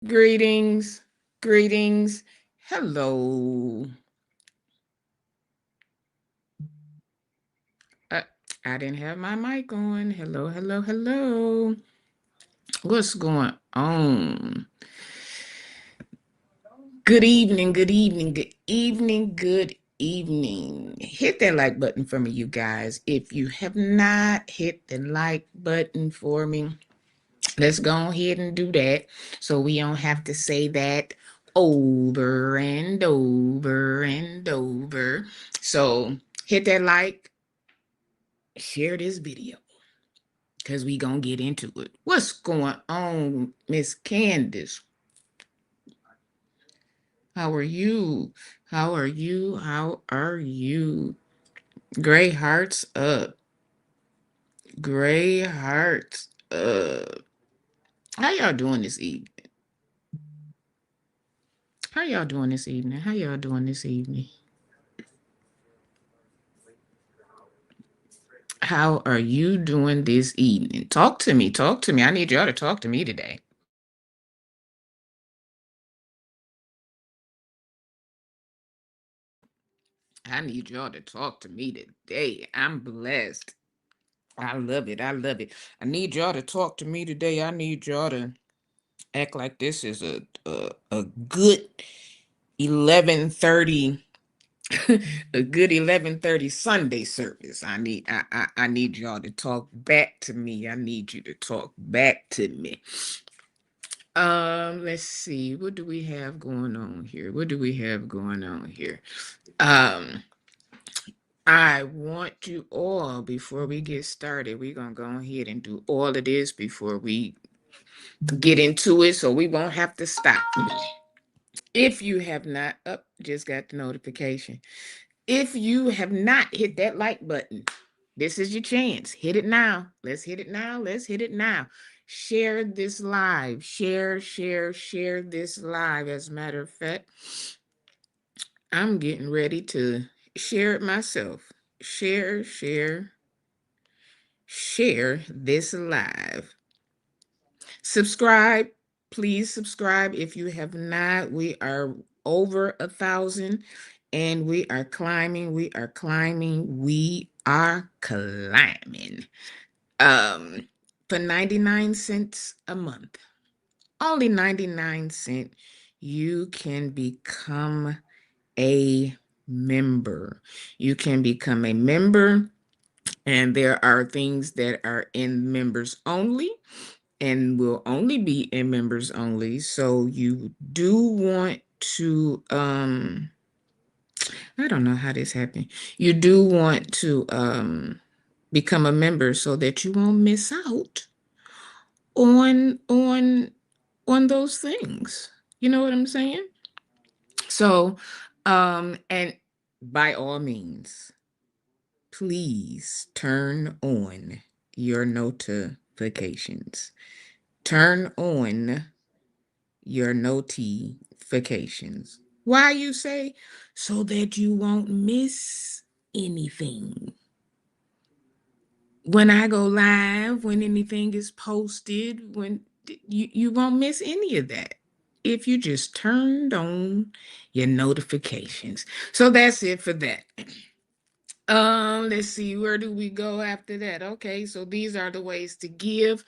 Greetings, greetings. Hello. Uh, I didn't have my mic on. Hello, hello, hello. What's going on? Good evening, good evening, good evening, good evening. Hit that like button for me, you guys. If you have not hit the like button for me, let's go ahead and do that so we don't have to say that over and over and over. So hit that like, share this video because we gonna get into it. What's going on, Miss Candace? How are you? How are you? How are you? Gray hearts up. Gray hearts up. How y'all doing this evening? How y'all doing this evening? How y'all doing this evening? How are you doing this evening? Talk to me. Talk to me. I need y'all to talk to me today. I need y'all to talk to me today. I'm blessed. I love it. I love it. I need y'all to talk to me today. I need y'all to act like this is a good 11:30 a good 11:30 Sunday service. I need y'all to talk back to me. I need you to talk back to me. Let's see. What do we have going on here? What do we have going on here? Um, I want you all, before we get started, we're gonna go ahead and do all of this before we get into it so we won't have to stop. If you have not up, just got the notification. If you have not hit that like button, this is your chance. Hit it now. Let's hit it now. Let's hit it now. Share this live. Share this live. As a matter of fact, I'm getting ready to share it myself. Share this live. Subscribe. Please subscribe if you have not. We are over 1,000 and we are climbing. We are climbing. We are climbing. Um, for 99 cents a month. Only 99 cents, you can become a member. You can become a member, and there are things that are in members only and will only be in members only. So you do want to I don't know how this happened. You do want to become a member so that you won't miss out on those things. You know what I'm saying? So and by all means, please turn on your notifications. Turn on your notifications. Why, you say? So that you won't miss anything. When I go live, when anything is posted, when you won't miss any of that if you just turned on your notifications. So that's it for that. Let's see, where do we go after that? Okay, so these are the ways to give.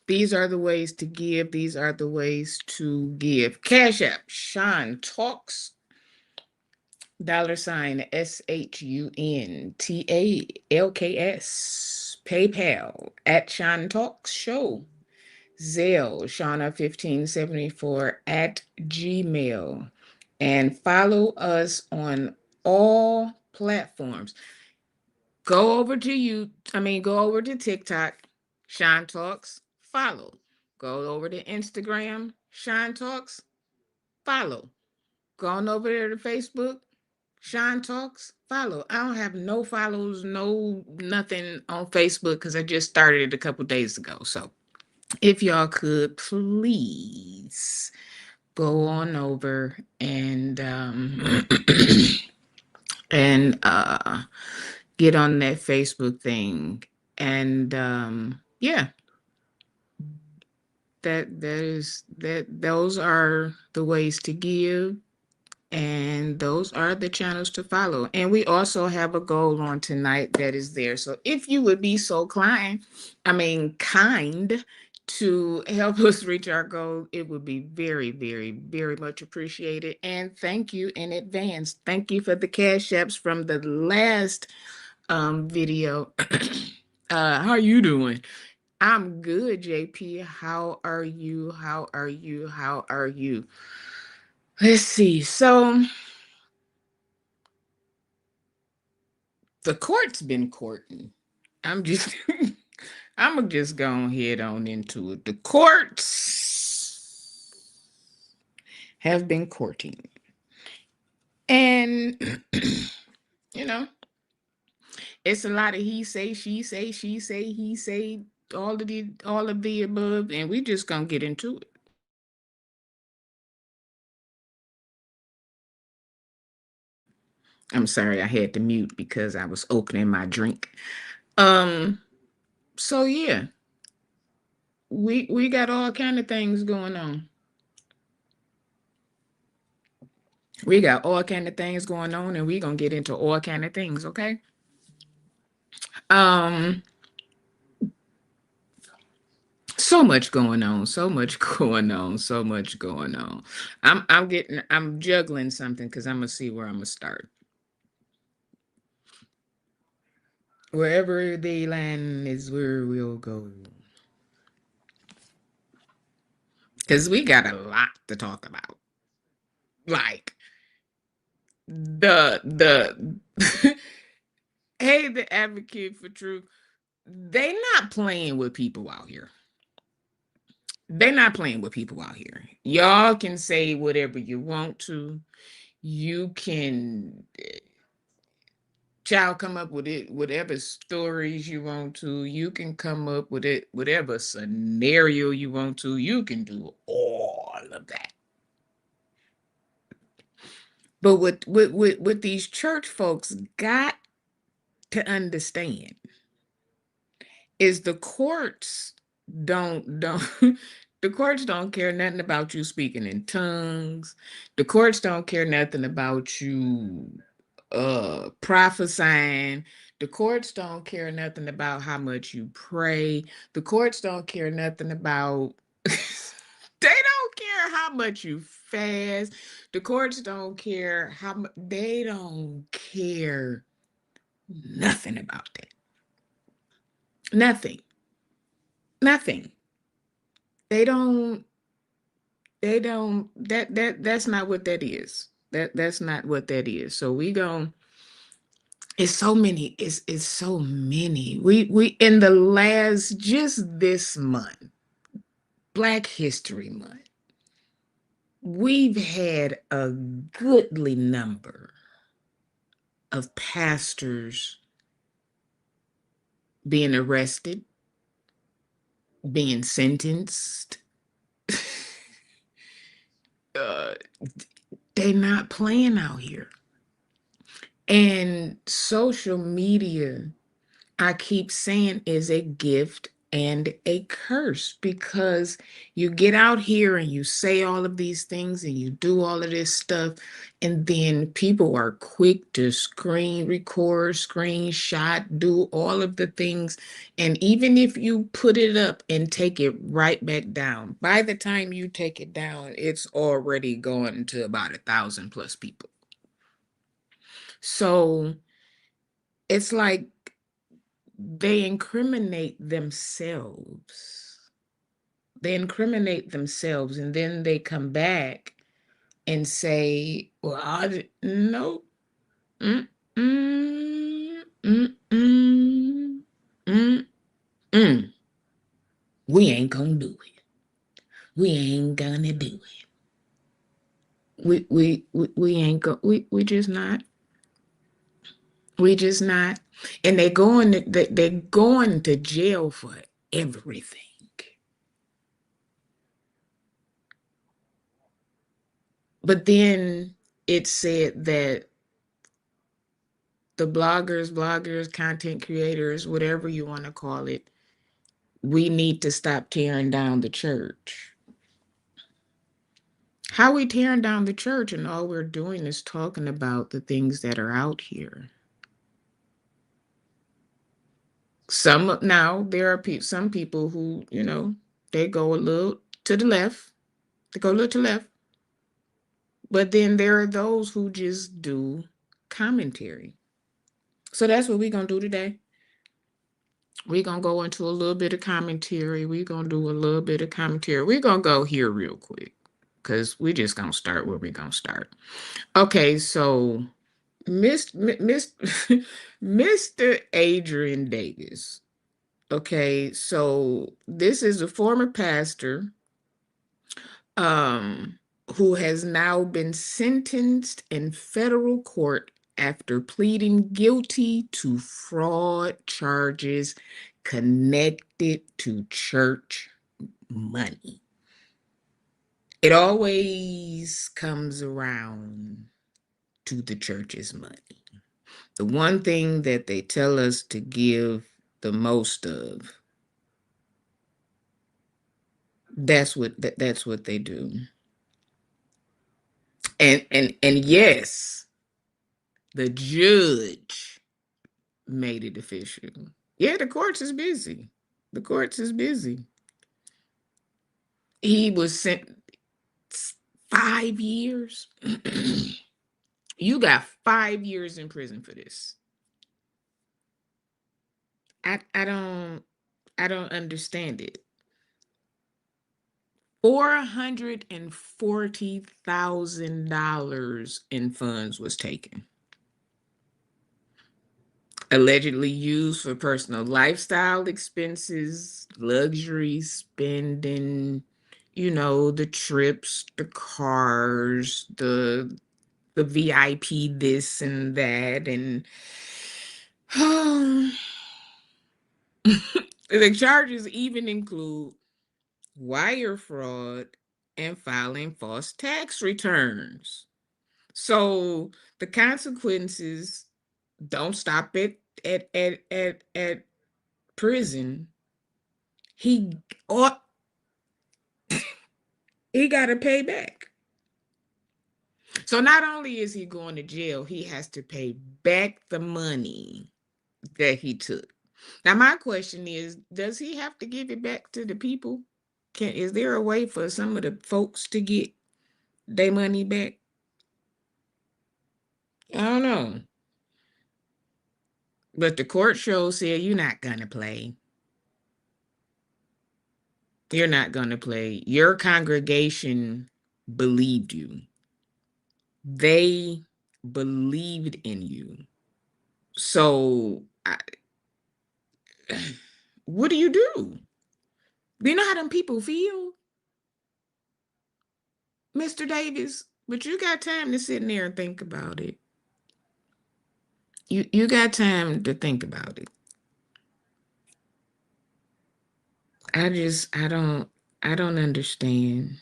These are the ways to give. These are the ways to give. Cash App, Sean Talks, $SHUNTALKS. PayPal at Sean Talks Show. Zelle, Shauna1574 at Gmail. And follow us on all platforms. Go over to TikTok, Sean Talks, follow. Go over to Instagram, Sean Talks, follow. Go on over there to Facebook, Sean Talks, follow. I don't have no follows, no nothing on Facebook because I just started it a couple days ago. So if y'all could please go on over and and get on that Facebook thing. And yeah, those are the ways to give, and those are the channels to follow. And we also have a goal on tonight that is there. So if you would be so kind to help us reach our goal, it would be very, very, very much appreciated. And thank you in advance. Thank you for the cash apps from the last video. How are you doing? I'm good, JP. How are you? How are you? How are you? Let's see. So the court's been courting. I'm just I'm gonna just go ahead on into it. The courts have been courting. And you know, it's a lot of he say, she say, he say, all of the above, and we just gonna get into it. I'm sorry, I had to mute because I was opening my drink. Um, so yeah, we got all kind of things going on. We got all kind of things going on, and we gonna get into all kind of things, okay? Um, so much going on, so much going on, so much going on. I'm juggling something because I'm gonna see where I'm gonna start. Wherever they land is where we'll go. Because we got a lot to talk about. Like the hey, the advocate for truth, they not playing with people out here. They're not playing with people out here. Y'all can say whatever you want to. You can child come up with it, whatever stories you want to. You can come up with it, whatever scenario you want to. You can do all of that. But what these church folks got to understand is don't the courts don't care nothing about you speaking in tongues. The courts don't care nothing about you prophesying. The courts don't care nothing about how much you pray. The courts don't care nothing about they don't care how much you fast. The courts don't care how much they don't care nothing about that. Nothing. Nothing. They don't that's not what that is. That's not what that is. So we going it's so many, it's so many. We in the last just this month, Black History Month, we've had a goodly number of pastors being arrested, being sentenced. uh, they not playing out here. And social media, I keep saying, is a gift and a curse because you get out here and you say all of these things and you do all of this stuff, and then people are quick to screen record, screenshot, do all of the things. And even if you put it up and take it right back down, by the time you take it down, it's already gone to about 1,000 plus people. So it's like they incriminate themselves. They incriminate themselves and then they come back and say, well, no, mm, mm, mm, mm, mm, mm. We ain't gonna do it. We ain't gonna do it. We ain't go we just not. We just not. And they're going to jail for everything. But then it said that the bloggers, content creators, whatever you want to call it, we need to stop tearing down the church. How are we tearing down the church and all we're doing is talking about the things that are out here? Some now there are some people who, they go a little to the left. They go a little to the left. But then there are those who just do commentary. So that's what we're going to do today. We're going to go into a little bit of commentary. We're going to do a little bit of commentary. We're going to go here real quick because we're just going to start where we're going to start. Okay, so Mr. Adrian Davis. Okay, so this is a former pastor um, who has now been sentenced in federal court after pleading guilty to fraud charges connected to church money. It always comes around to the church's money. The one thing that they tell us to give the most of, that's what they do. And yes, the judge made it official. Yeah, the courts is busy. The courts is busy. He was sent 5 years. You got 5 years in prison for this. I don't understand it. $440,000 in funds was taken, allegedly used for personal lifestyle expenses, luxury spending, the trips, the cars, the VIP this and that, and the charges even include wire fraud and filing false tax returns. So the consequences don't stop it at prison. He ought he got to pay back. So not only is he going to jail, he has to pay back the money that he took. Now, my question is, does he have to give it back to the people? Is there a way for some of the folks to get their money back? I don't know. But the court show said you're not gonna play. You're not gonna play. Your congregation believed you. They believed in you. So, what do you do? Do you know how them people feel, Mr. Davis? But you got time to sit in there and think about it. You got time to think about it. I don't understand.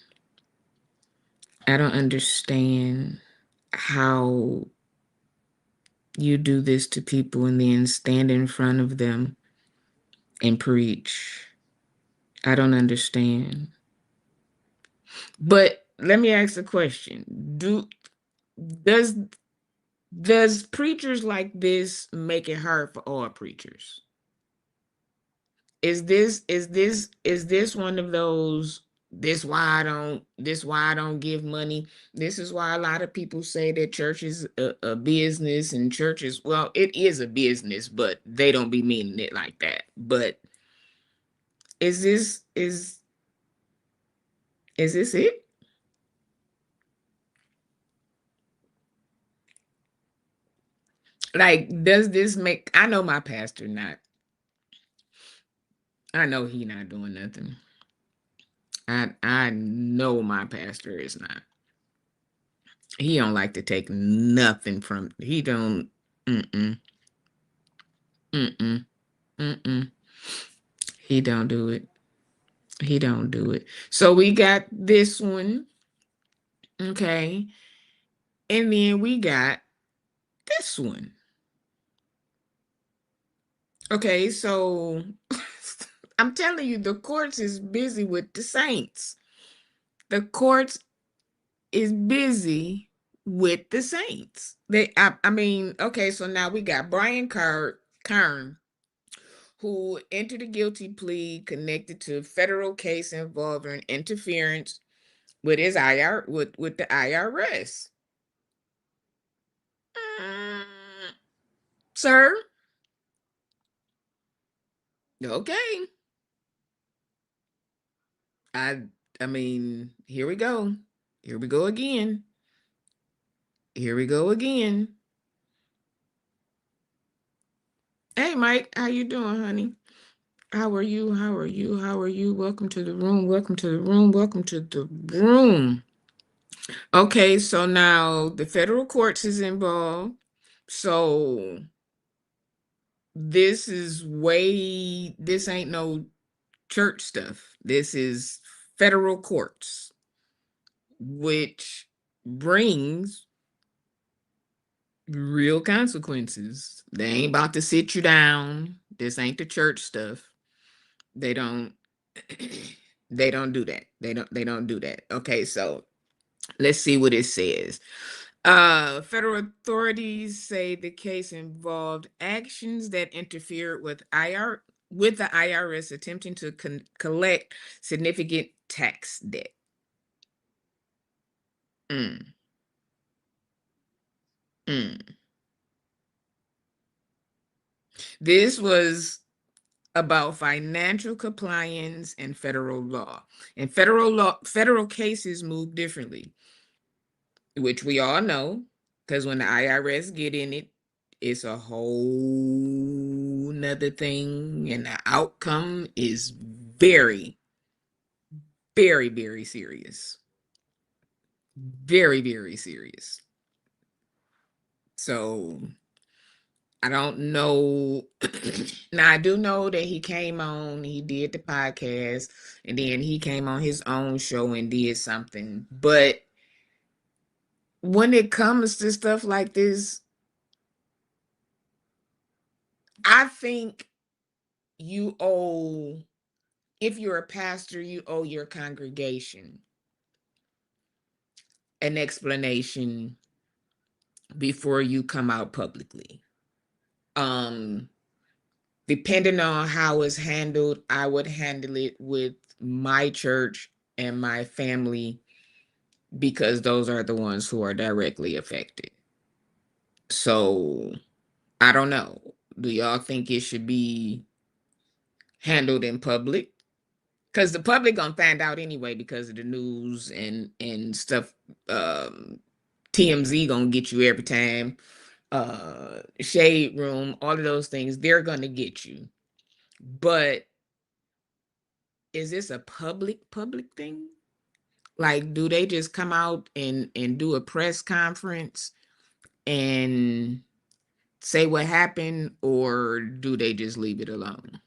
I don't understand how you do this to people and then stand in front of them and preach. I don't understand. But let me ask a question. Does does preachers like this make it hard for all preachers? Is this one of those, this why I don't give money? This is why a lot of people say that church is a business, and churches, well, it is a business, but they don't be meaning it like that. But is this is this it? Like, does this make, I know my pastor not, I know he not doing nothing. I know my pastor is not. He don't like to take nothing from, he don't. Mm-mm. Mm-mm. Mm-mm. He don't do it. He don't do it. So we got this one, okay, and then we got this one. Okay, so I'm telling you, the courts is busy with the saints. The courts is busy with the saints. I mean, okay, so now we got Brian Kern, who entered a guilty plea connected to a federal case involving interference with his with the IRS. Mm, sir, okay. I I mean, here we go. Here we go again. Here we go again. Hey Mike, how you doing, honey? How are you? How are you? How are you? Welcome to the room. Welcome to the room. Welcome to the room. Okay, so now the federal courts is involved. So this ain't no church stuff. This is federal courts, which brings real consequences. They ain't about to sit you down. This ain't the church stuff. They don't they don't do that. They don't do that. Okay, so let's see what it says. Federal authorities say the case involved actions that interfered with the IRS attempting to collect significant tax debt. Mm, mm. This was about financial compliance and federal law. And federal cases move differently, which we all know, because when the IRS get in it, it's a whole nother thing, and the outcome is very, very, very serious. Very, very serious. So I don't know. Now I do know that he came on, he did the podcast, and then he came on his own show and did something. But when it comes to stuff like this, I think you owe, if you're a pastor, you owe your congregation an explanation before you come out publicly. Um, Depending on how it's handled, I would handle it with my church and my family because those are the ones who are directly affected. So I don't know. Do y'all think it should be handled in public? Because the public gonna find out anyway because of the news and stuff. TMZ gonna get you every time. Shade room, all of those things, they're gonna get you. But is this a public thing? Like, do they just come out and do a press conference and say what happened, or do they just leave it alone?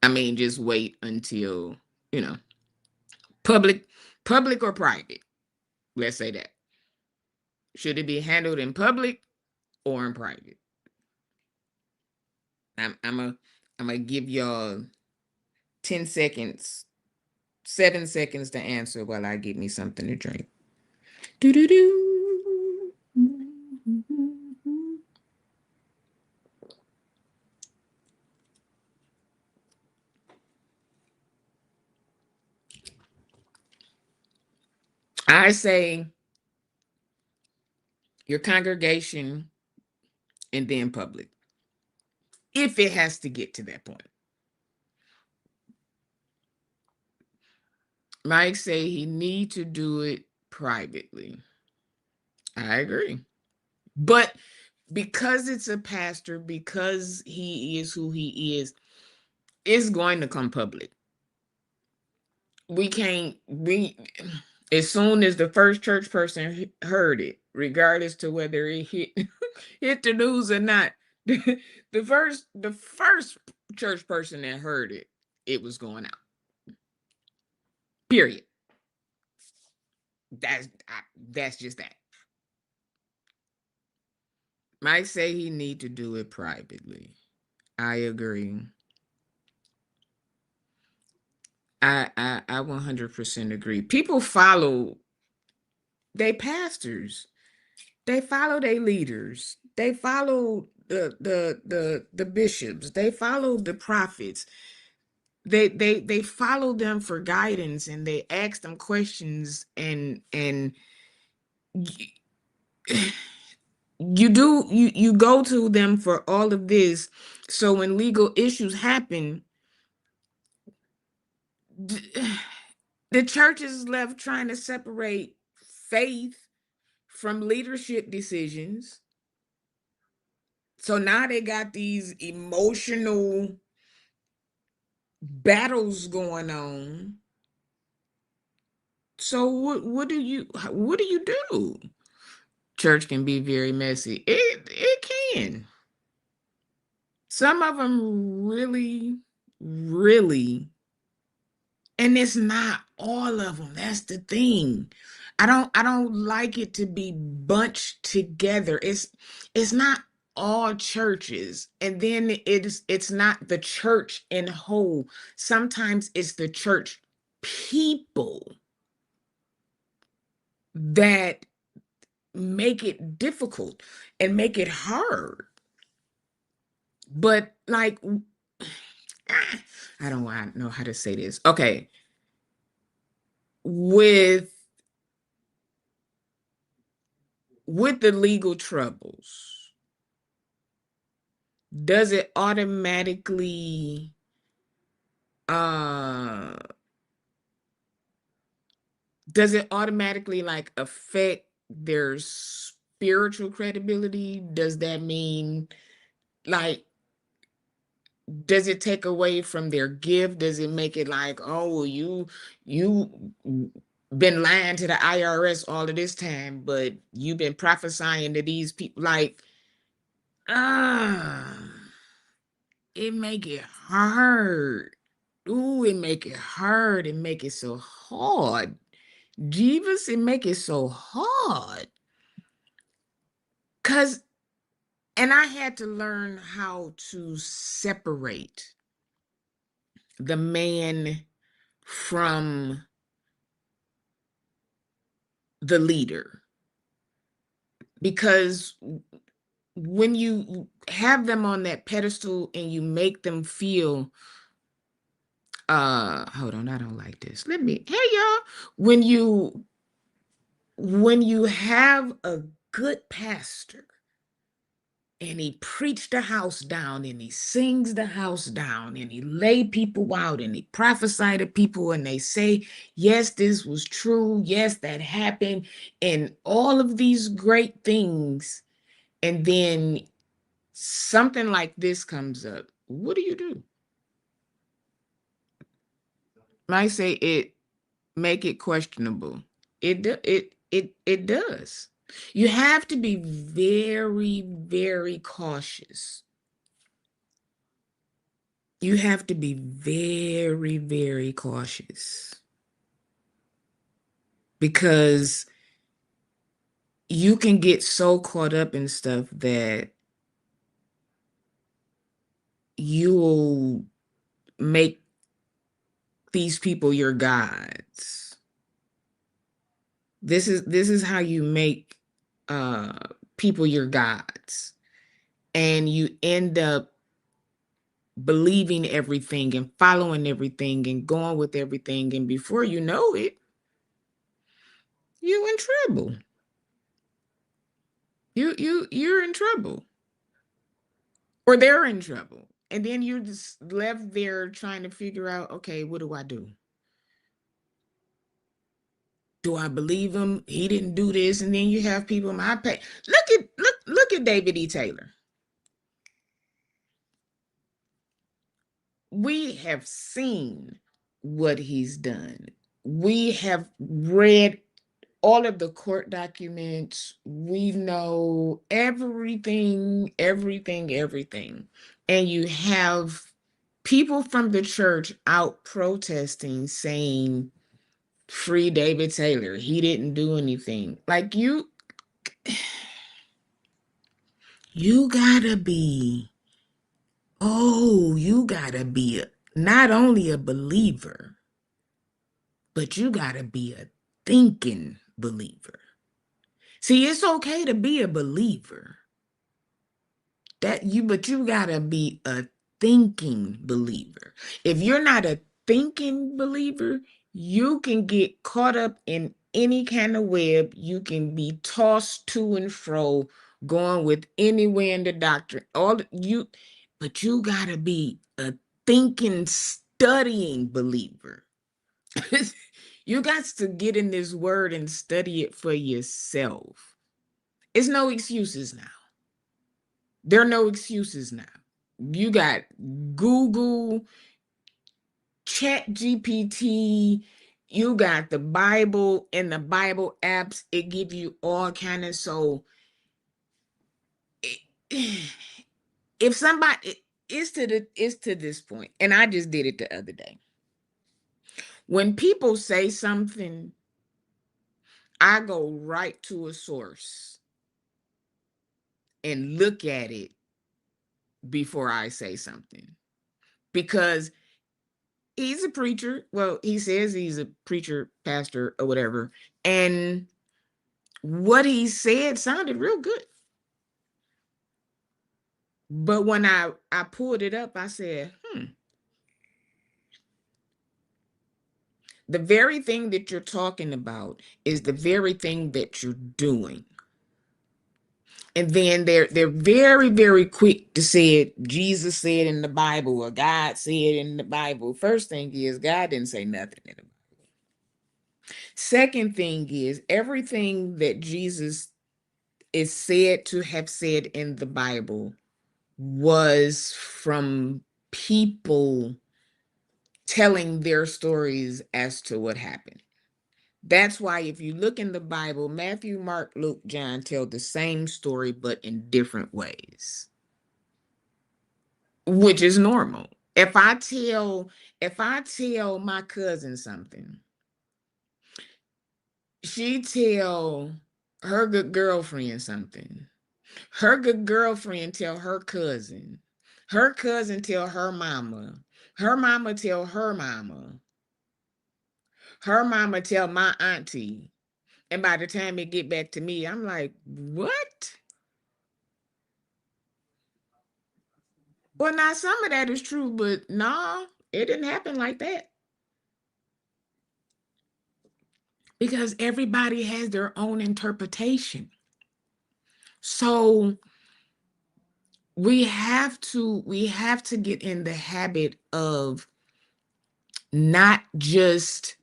I mean, just wait until, you know, public, public or private. Let's say that. Should it be handled in public or in private? I'm gonna give y'all 10 seconds, 7 seconds to answer while I get me something to drink. Do do do. I say your congregation and then public, if it has to get to that point. Mike say he need to do it privately. I agree. But because it's a pastor, because he is who he is, it's going to come public. We can't we as soon as the first church person heard it, regardless to whether it hit hit the news or not, the first church person that heard it, it was going out. Period. That's just that. Might say he need to do it privately. I agree. I 100% agree. People follow they pastors. They follow their leaders. They follow the bishops. They follow the prophets. They follow them for guidance, and they ask them questions, and you go to them for all of this. So when legal issues happen, the church is left trying to separate faith from leadership decisions. So now they got these emotional battles going on. So what do you do? Church can be very messy. It can. Some of them really, really, and it's not all of them. That's the thing. I don't like it to be bunched together. It's not all churches, and then it's not the church in whole. Sometimes it's the church people that make it difficult and make it hard. But like, I don't know how to say this. Okay, with the legal troubles, does it automatically uh like affect their spiritual credibility? Does that mean, like, does it take away from their gift? Does it make it like, oh, you been lying to the IRS all of this time, but you've been prophesying to these people? Like, ah, it make it hard. Ooh, it make it hard. It make it so hard. Jeeves, it make it so hard. Cause, and I had to learn how to separate the man from the leader, because when you have them on that pedestal and you make them feel, hold on, I don't like this. Hey y'all, when you have a good pastor and he preached the house down and he sings the house down and he lay people out and he prophesied to people and they say, yes, this was true. Yes, that happened. And all of these great things. And then something like this comes up. What do? I say it make it questionable. It does. You have to be very, very cautious. You have to be very, very cautious because you can get so caught up in stuff that you will make these people your gods. This is how you make uh people your gods, and you end up believing everything and following everything and going with everything, and before you know it, you're in trouble. You're in trouble, or they're in trouble, and then you're just left there trying to figure out, okay, what do I do? Do I believe him? He didn't do this. And then you have people in my pay. Look at David E. Taylor. We have seen what he's done. We have read all of the court documents. We know everything, everything, everything. And you have people from the church out protesting, saying, free David Taylor. He didn't do anything. Like you gotta be, you gotta be not only a believer, but you gotta be a thinking believer. See, it's okay to be a believer. But you gotta be a thinking believer. If you're not a thinking believer, you can get caught up in any kind of web. You can be tossed to and fro, going with anywhere in the doctrine. But you gotta be a thinking, studying believer. You got to get in this word and study it for yourself. It's no excuses now. There are no excuses now. You got Google, Chat GPT, you got the Bible and the Bible apps. It give you all kind of, so if somebody it's to this point, and I just did it the other day. When people say something, I go right to a source and look at it before I say something, because he's a preacher. Well, he says he's a preacher, pastor, or whatever. And what he said sounded real good. But when I pulled it up, I said, the very thing that you're talking about is the very thing that you're doing. And then they're very, very quick to say it. Jesus said in the Bible, or God said in the Bible. First thing is, God didn't say nothing in the Bible. Second thing is, everything that Jesus is said to have said in the Bible was from people telling their stories as to what happened. That's why if you look in the Bible, Matthew, Mark, Luke, John tell the same story, but in different ways, which is normal. If I tell my cousin something, she tell her good girlfriend something. Her good girlfriend tell her cousin. Her cousin tell her mama. Her mama tell her mama. Her mama tell my auntie. And by the time it get back to me, I'm like, what? Well, now some of that is true, but nah, it didn't happen like that. Because everybody has their own interpretation. So we have to get in the habit of not just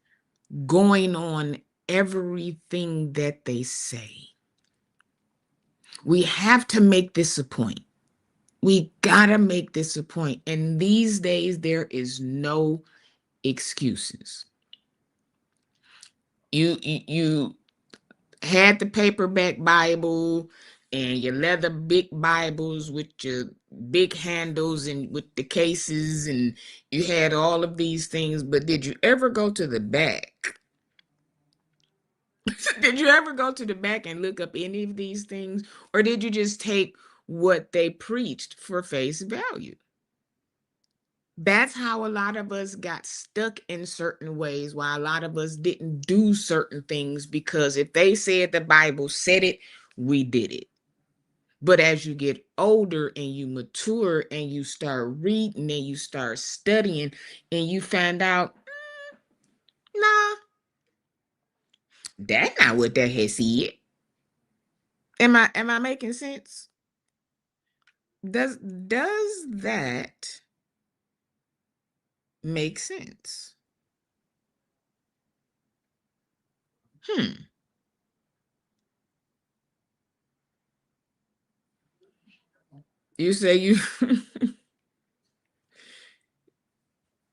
going on everything that they say. We have to make this a point. We gotta make this a point. And these days, there is no excuses. You had the paperback Bible and your leather big Bibles with your big handles and with the cases, and you had all of these things, but did you ever go to the back? Did you ever go to the back and look up any of these things? Or did you just take what they preached for face value? That's how a lot of us got stuck in certain ways, why a lot of us didn't do certain things, because if they said the Bible said it, we did it. But as you get older and you mature and you start reading and you start studying and you find out, nah, that's not what that has said. Am I making sense? Does that make sense? Hmm. You say you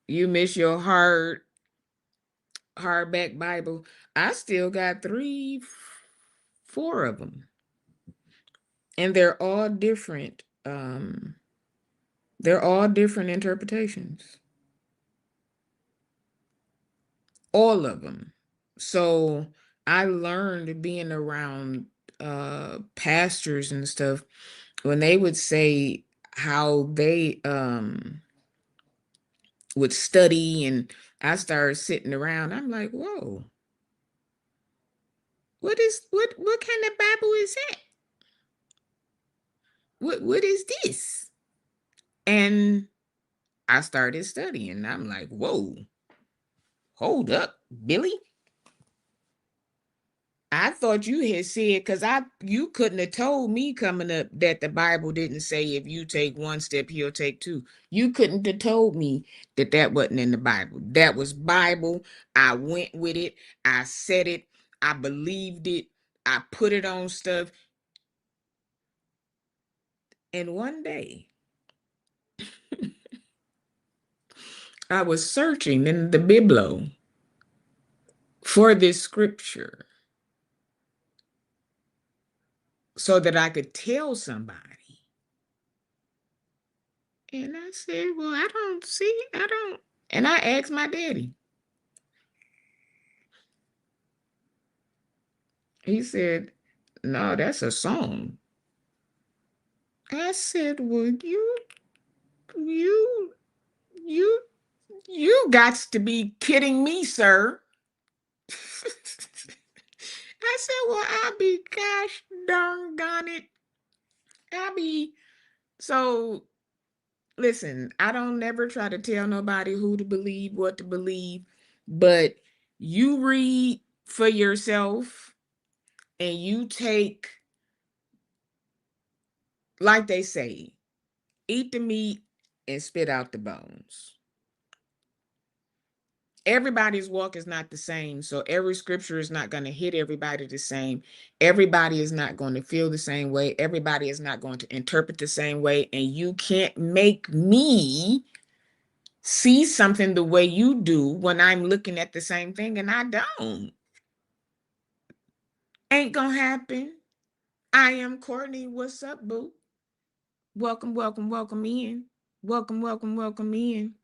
you miss your hardback Bible. I still got three, four of them, and they're all different interpretations, all of them. So I learned being around pastors and stuff when they would say how they would study, and I started sitting around. I'm like, whoa, what kind of Bible is that? What is this? And I started studying. I'm like, whoa, hold up, Billy. I thought you had said, because you couldn't have told me coming up that the Bible didn't say if you take one step, he'll take two. You couldn't have told me that that wasn't in the Bible. That was Bible. I went with it. I said it. I believed it. I put it on stuff. And one day I was searching in the Biblo for this scripture so that I could tell somebody. And I said, well, I don't see, I don't. And I asked my daddy. He said, no, that's a song. I said, well, you, you, you got to be kidding me, sir. I said, well, I'll be gosh darn gone it. I'll be so listen, I don't never try to tell nobody who to believe, what to believe, but you read for yourself and you take, like they say, eat the meat and spit out the bones. Everybody's walk is not the same. So every scripture is not going to hit everybody the same. Everybody is not going to feel the same way. Everybody is not going to interpret the same way. And you can't make me see something the way you do when I'm looking at the same thing and I don't. Ain't gonna happen. I am Courtney. What's up, boo? Welcome, welcome, welcome in. Welcome, welcome, welcome in.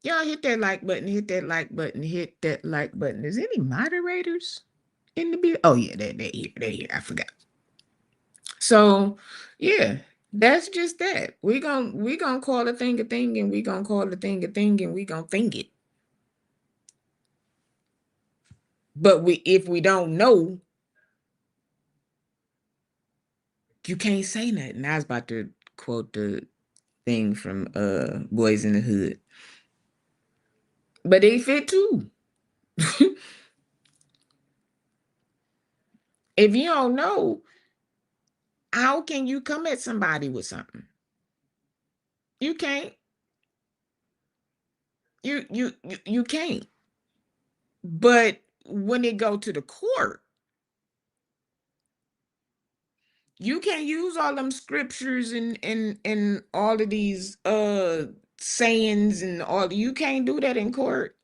Y'all hit that like button, hit that like button, hit that like button. Is any moderators in the building? Oh yeah, they're here. They're here. I forgot. So yeah, that's just that. We gonna call a thing, and we gonna call a thing, and we gonna think it. But if we don't know, you can't say nothing. I was about to quote thing from Boys in the Hood. But they fit too. If you don't know, how can you come at somebody with something? You can't. You can't. But when it go to the court, you can't use all them scriptures and all of these sayings and all. You can't do that in court.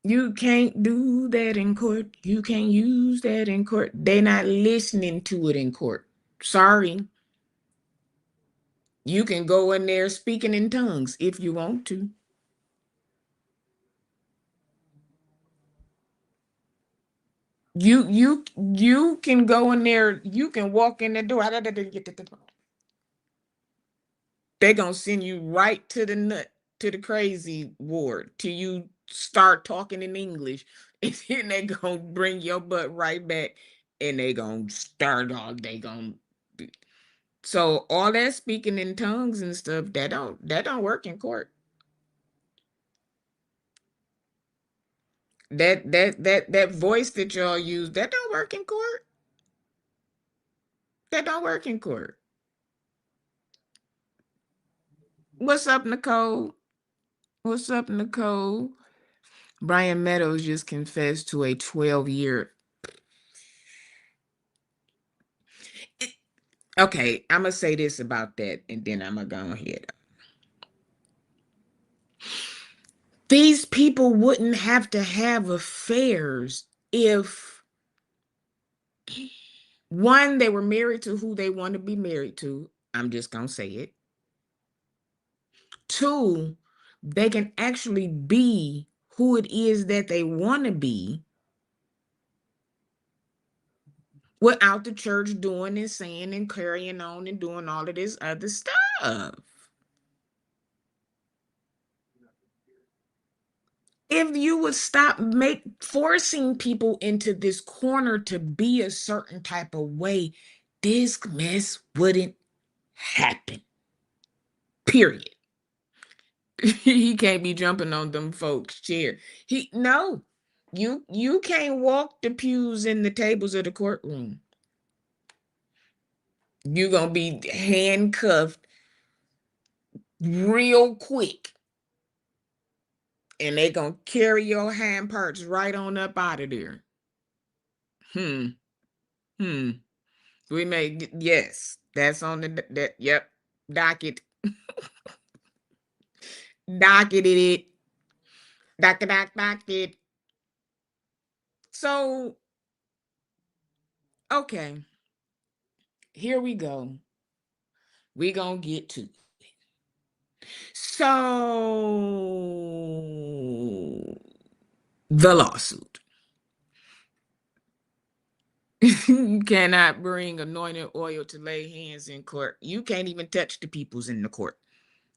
You can't do that in court. You can't use that in court. They're not listening to it in court. Sorry. You can go in there speaking in tongues if you want to. You can go in there, you can walk in the door. They're gonna send you right to the nut, to the crazy ward, till you start talking in English, and then they gonna bring your butt right back, and they gonna start all they gonna. So all that speaking in tongues and stuff that don't work in court. That voice that y'all use that don't work in court. That don't work in court. What's up, Nicole? What's up, Nicole? Brian Meadows just confessed to a 12-year. Okay, I'm gonna say this about that, and then I'm gonna go ahead. These people wouldn't have to have affairs if one, they were married to who they want to be married to. I'm just gonna say it. Two, they can actually be who it is that they want to be without the church doing and saying and carrying on and doing all of this other stuff. If you would stop make forcing people into this corner to be a certain type of way, this mess wouldn't happen. Period. He can't be jumping on them folks' chair. He no, you can't walk the pews and the tables of the courtroom. You're gonna be handcuffed real quick, and they gonna carry your hand parts right on up out of there. Hmm. Hmm. We may yes, that's on that. Yep, docket, docketed it, docket. So okay, here we go. We gonna get to it. So the lawsuit. You cannot bring anointed oil to lay hands in court. You can't even touch the peoples in the court.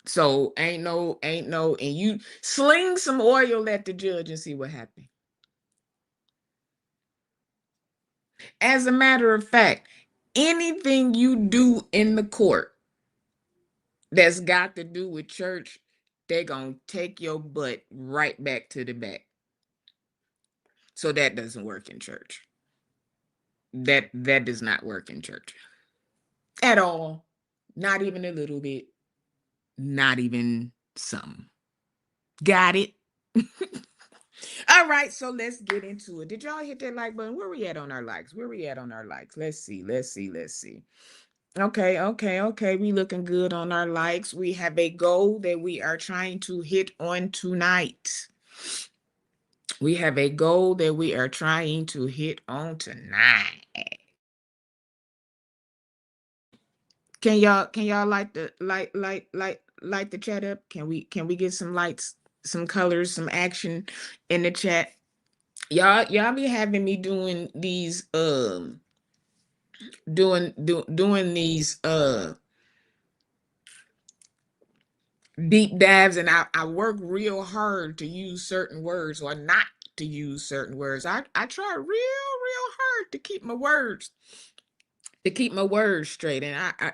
So ain't no, and you sling some oil at the judge and see what happens. As a matter of fact, anything you do in the court that's got to do with church, they're gonna take your butt right back to the back. So that doesn't work in church. That does not work in church at all. Not even a little bit. Not even some. Got it? All right, so let's get into it. Did y'all hit that like button? Where we at on our likes? Where we at on our likes? Let's see. Let's see. Let's see. Okay. We looking good on our likes. We have a goal that we are trying to hit on tonight. We have a goal that we are trying to hit on tonight. Can y'all light the chat up? Can we get some lights, some colors, some action in the chat? Y'all be having me doing these doing these deep dives, and I work real hard to use certain words or not to use certain words. I try real hard to keep my words straight, and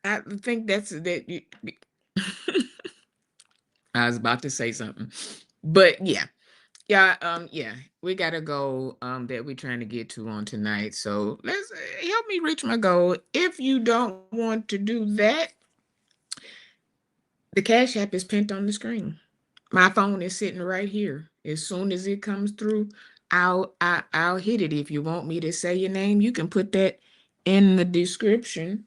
I think that's that. I was about to say something, but yeah, yeah, we got a goal that we're trying to get to on tonight. So let's help me reach my goal. If you don't want to do that, the Cash App is pinned on the screen. My phone is sitting right here. As soon as it comes through, I'll hit it. If you want me to say your name, you can put that in the description,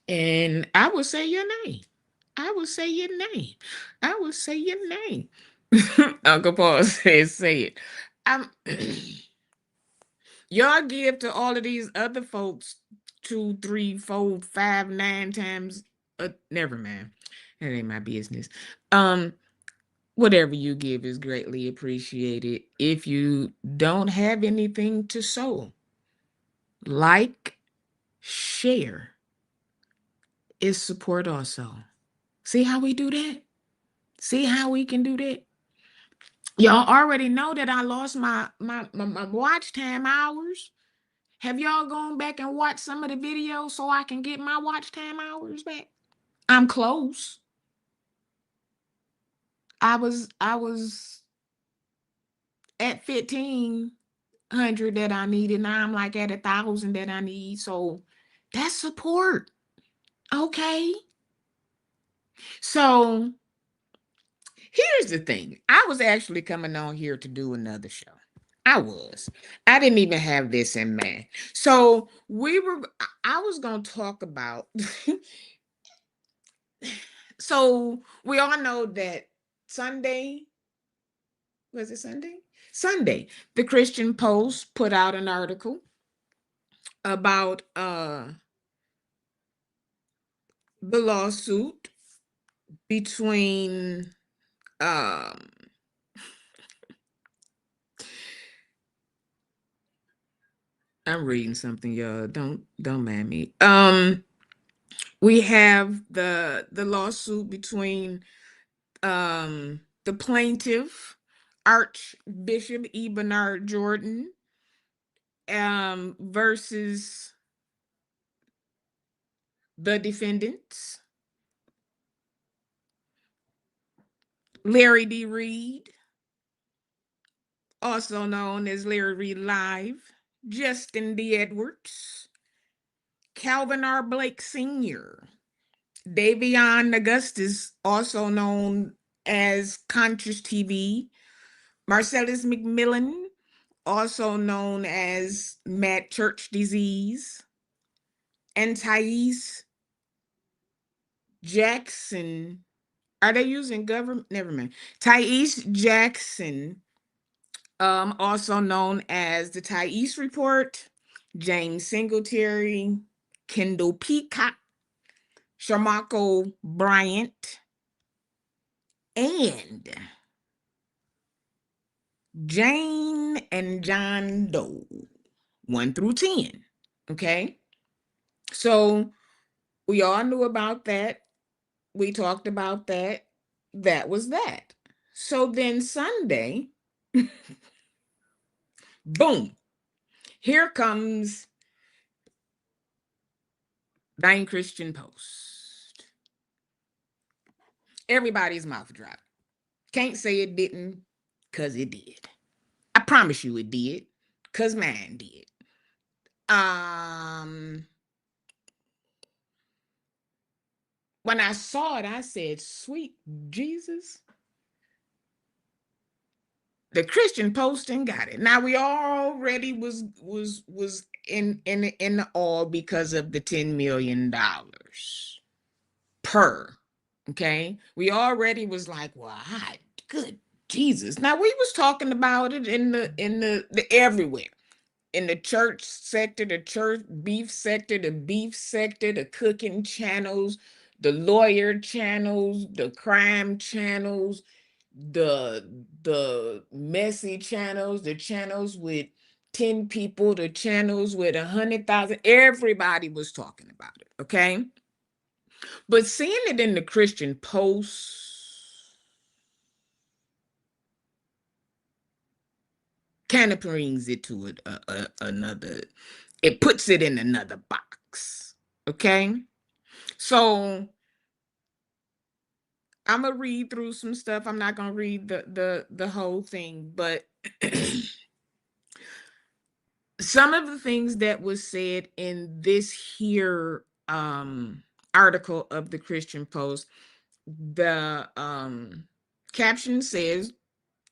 and I will say your name. I will say your name. I will say your name. Uncle Paul says, "Say it." I'm. Y'all give to all of these other folks 2, 3, 4, 5, 9 times. Never mind. That ain't my business. Um, Whatever you give is greatly appreciated. If you don't have anything to sow, like, share is support also. See how we do that? See how we can do that? Y'all already know that I lost my watch time hours. Have y'all gone back and watched some of the videos so I can get my watch time hours back? I'm close. I was at 1,500 that I needed. Now I'm like at 1,000 that I need. So that's support. Okay. So here's the thing. I was actually coming on here to do another show. I was. I didn't even have this in mind. So I was gonna talk about so we all know that Sunday, was it Sunday? Sunday, the Christian Post put out an article about the lawsuit between um I'm reading something, y'all. Don't mind me. We have the lawsuit between the plaintiff, Archbishop E. Bernard Jordan, versus the defendants, Larry D. Reed, also known as Larry Reed Live, Justin D. Edwards, Calvin R. Blake Sr., Davion Augustus, also known as Conscious TV, Marcellus McMillan, also known as Mad Church Disease, and Thais Jackson. Are they using government? Never mind. Thais Jackson, also known as the Thais Report, James Singletary, Kendall Peacock, Shamako Bryant, and Jane and John Doe, 1 through 10. Okay. So we all knew about that. We talked about that. That was that. So then Sunday, boom, here comes Dine Christian Post. Everybody's mouth dropped. Can't say it didn't, because it did. I promise you it did, because mine did. Um, when I saw it, I said, "Sweet Jesus." The Christian Posting got it. Now we already was in the all because of the $10 million per. Okay, we already was like, "Well, good Jesus." Now we was talking about it in the everywhere, in the church sector, the church beef sector, the beef sector, the cooking channels, the lawyer channels, the crime channels, the messy channels, the channels with 10 people, the channels with 100,000. Everybody was talking about it. Okay. But seeing it in the Christian Post kind of brings it to another, it puts it in another box. Okay. So I'm gonna read through some stuff. I'm not gonna read the whole thing, but some of the things that was said in this here article of the Christian Post, the caption says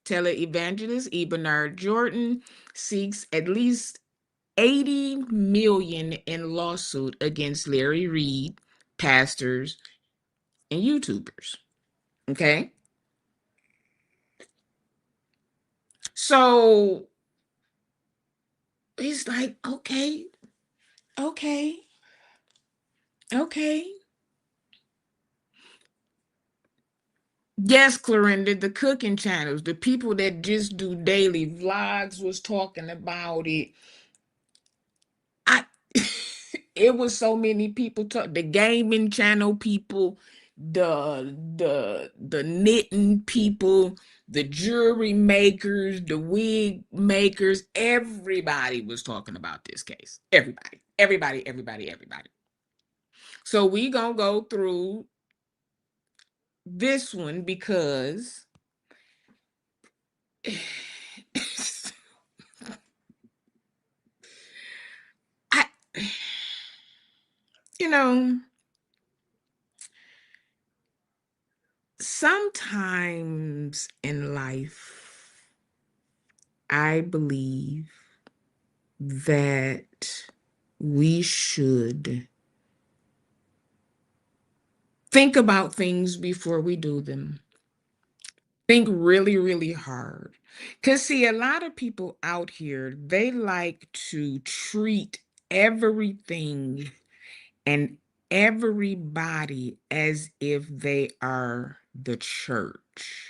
televangelist E. Bernard Jordan seeks at least 80 million in lawsuit against Larry Reed, pastors, and YouTubers. Okay. So it's like, okay, okay, okay. Yes, Clorinda, the cooking channels, the people that just do daily vlogs was talking about it. I it was so many people talk, the gaming channel people, the knitting people, the jewelry makers, the wig makers, everybody was talking about this case. Everybody. So we gonna go through this one because I, you know, sometimes in life, I believe that we should think about things before we do them. Think really, really hard. Because, see, a lot of people out here, they like to treat everything and everybody as if they are the church.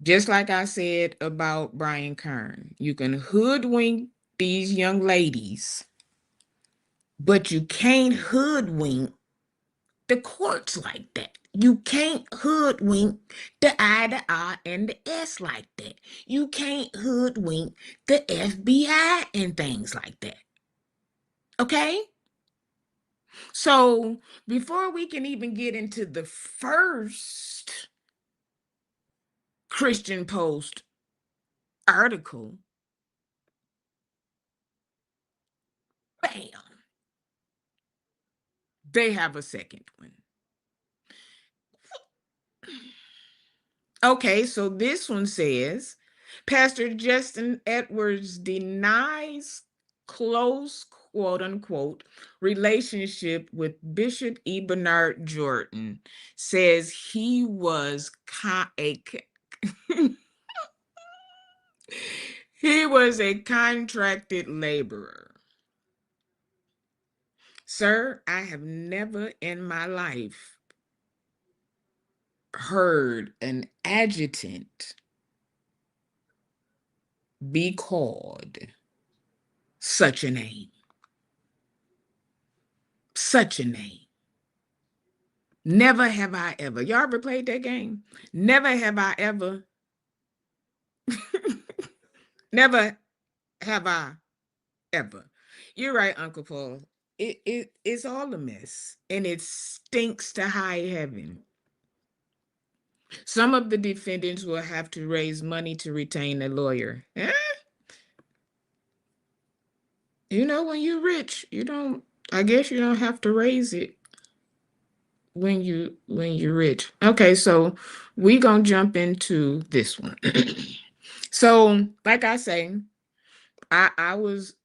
Just like I said about Brian Kern, you can hoodwink these young ladies, but you can't hoodwink the courts like that. You can't hoodwink the I, the R, and the S like that. You can't hoodwink the FBI and things like that. Okay? So before we can even get into the first Christian Post article, bam, they have a second one. Okay, so this one says Pastor Justin Edwards denies close quote unquote relationship with Bishop E. Bernard Jordan, says he was he was a contracted laborer. Sir, I have never in my life heard an adjutant be called such a name. Such a name. Never have I ever. Y'all ever played that game? Never have I ever. Never have I ever. You're right, Uncle Paul. It's all a mess, and it stinks to high heaven. Some of the defendants will have to raise money to retain a lawyer. You know, when you're rich, you don't. I guess you don't have to raise it when you're rich. Okay, so we gonna jump into this one. So, like I say, I was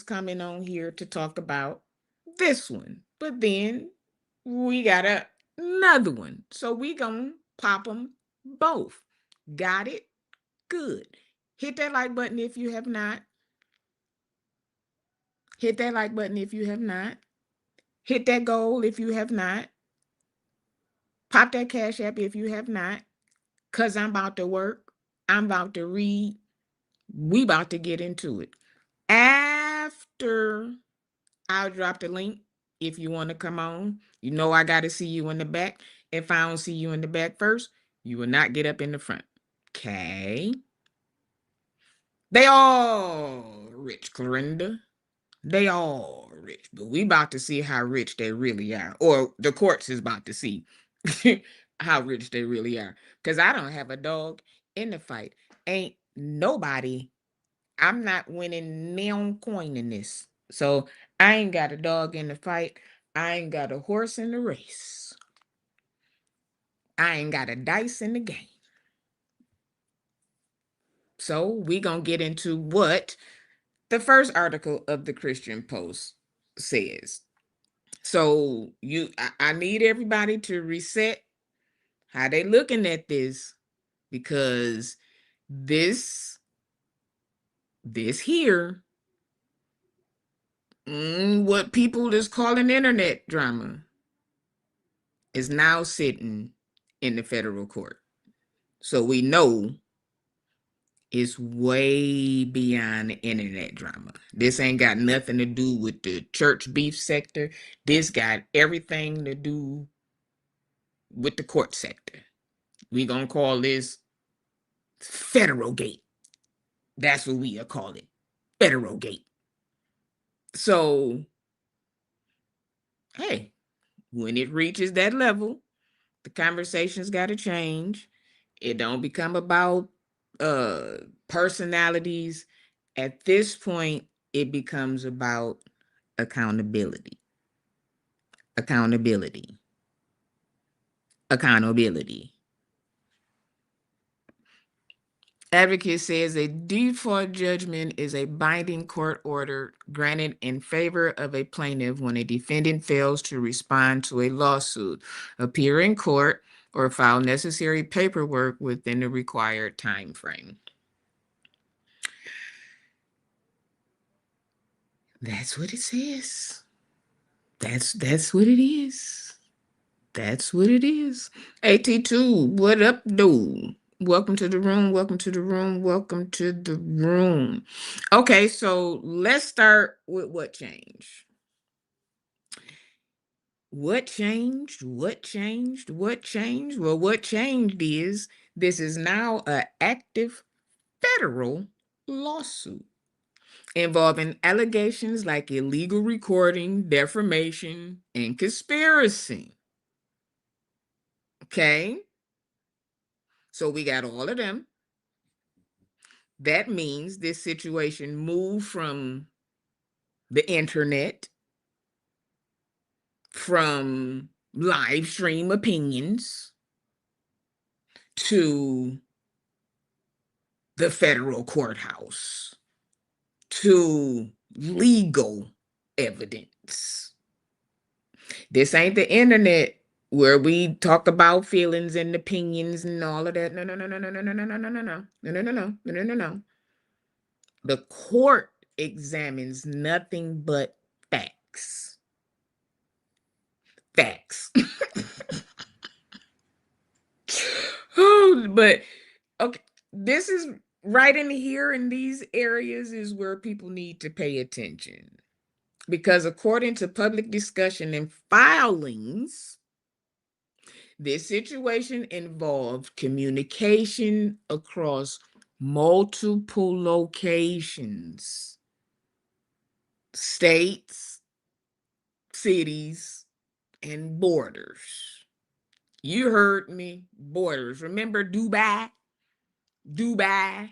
coming on here to talk about this one, but then we got another one. So we gonna pop them both. Got it? Good. Hit that like button if you have not. Hit that like button if you have not. Hit that goal if you have not. Pop that cash app if you have not. Cause I'm about to work. I'm about to read. We about to get into it. After I'll drop the link if you want to come on. You know I got to see you in the back. If I don't see you in the back first, you will not get up in the front. Okay. They all rich, Clorinda. They all rich, but we about to see how rich they really are, or the courts is about to see how rich they really are. Because I don't have a dog in the fight. Ain't nobody. I'm not winning nail coin in this. So I ain't got a dog in the fight. I ain't got a horse in the race. I ain't got a dice in the game. So we gonna get into what the first article of the Christian Post says. So I need everybody to reset how they looking at this, because this here, what people is calling internet drama, is now sitting in the federal court. So we know it's way beyond the internet drama. This ain't got nothing to do with the church beef sector. This got everything to do with the court sector. We gonna call this federal gate. That's what we are call it. Federal gate. So, hey, when it reaches that level, the conversation's got to change. It don't become about personalities. At this point, it becomes about accountability. Accountability. Accountability. Advocate says a default judgment is a binding court order granted in favor of a plaintiff when a defendant fails to respond to a lawsuit, appear in court, or file necessary paperwork within the required time frame. That's what it says. That's what it is. That's what it is. AT2, what up, dude? Welcome to the room. Welcome to the room. Welcome to the room. Okay, so let's start with what changed. What changed? What changed? What changed? Well, what changed is this is now an active federal lawsuit involving allegations like illegal recording, defamation, and conspiracy. Okay? So we got all of them. That means this situation moved from the internet, from live stream opinions, to the federal courthouse, to legal evidence. This ain't the internet where we talk about feelings and opinions and all of that. No, no, no, no, no, no, no, no, no, no, no, no, no, no, no, no, no, no, no. The court examines nothing but facts. Facts. Oh, but okay, this is right in here in these areas is where people need to pay attention. Because according to public discussion and filings, this situation involved communication across multiple locations, states, cities, and borders. You heard me, borders. Remember Dubai? Dubai.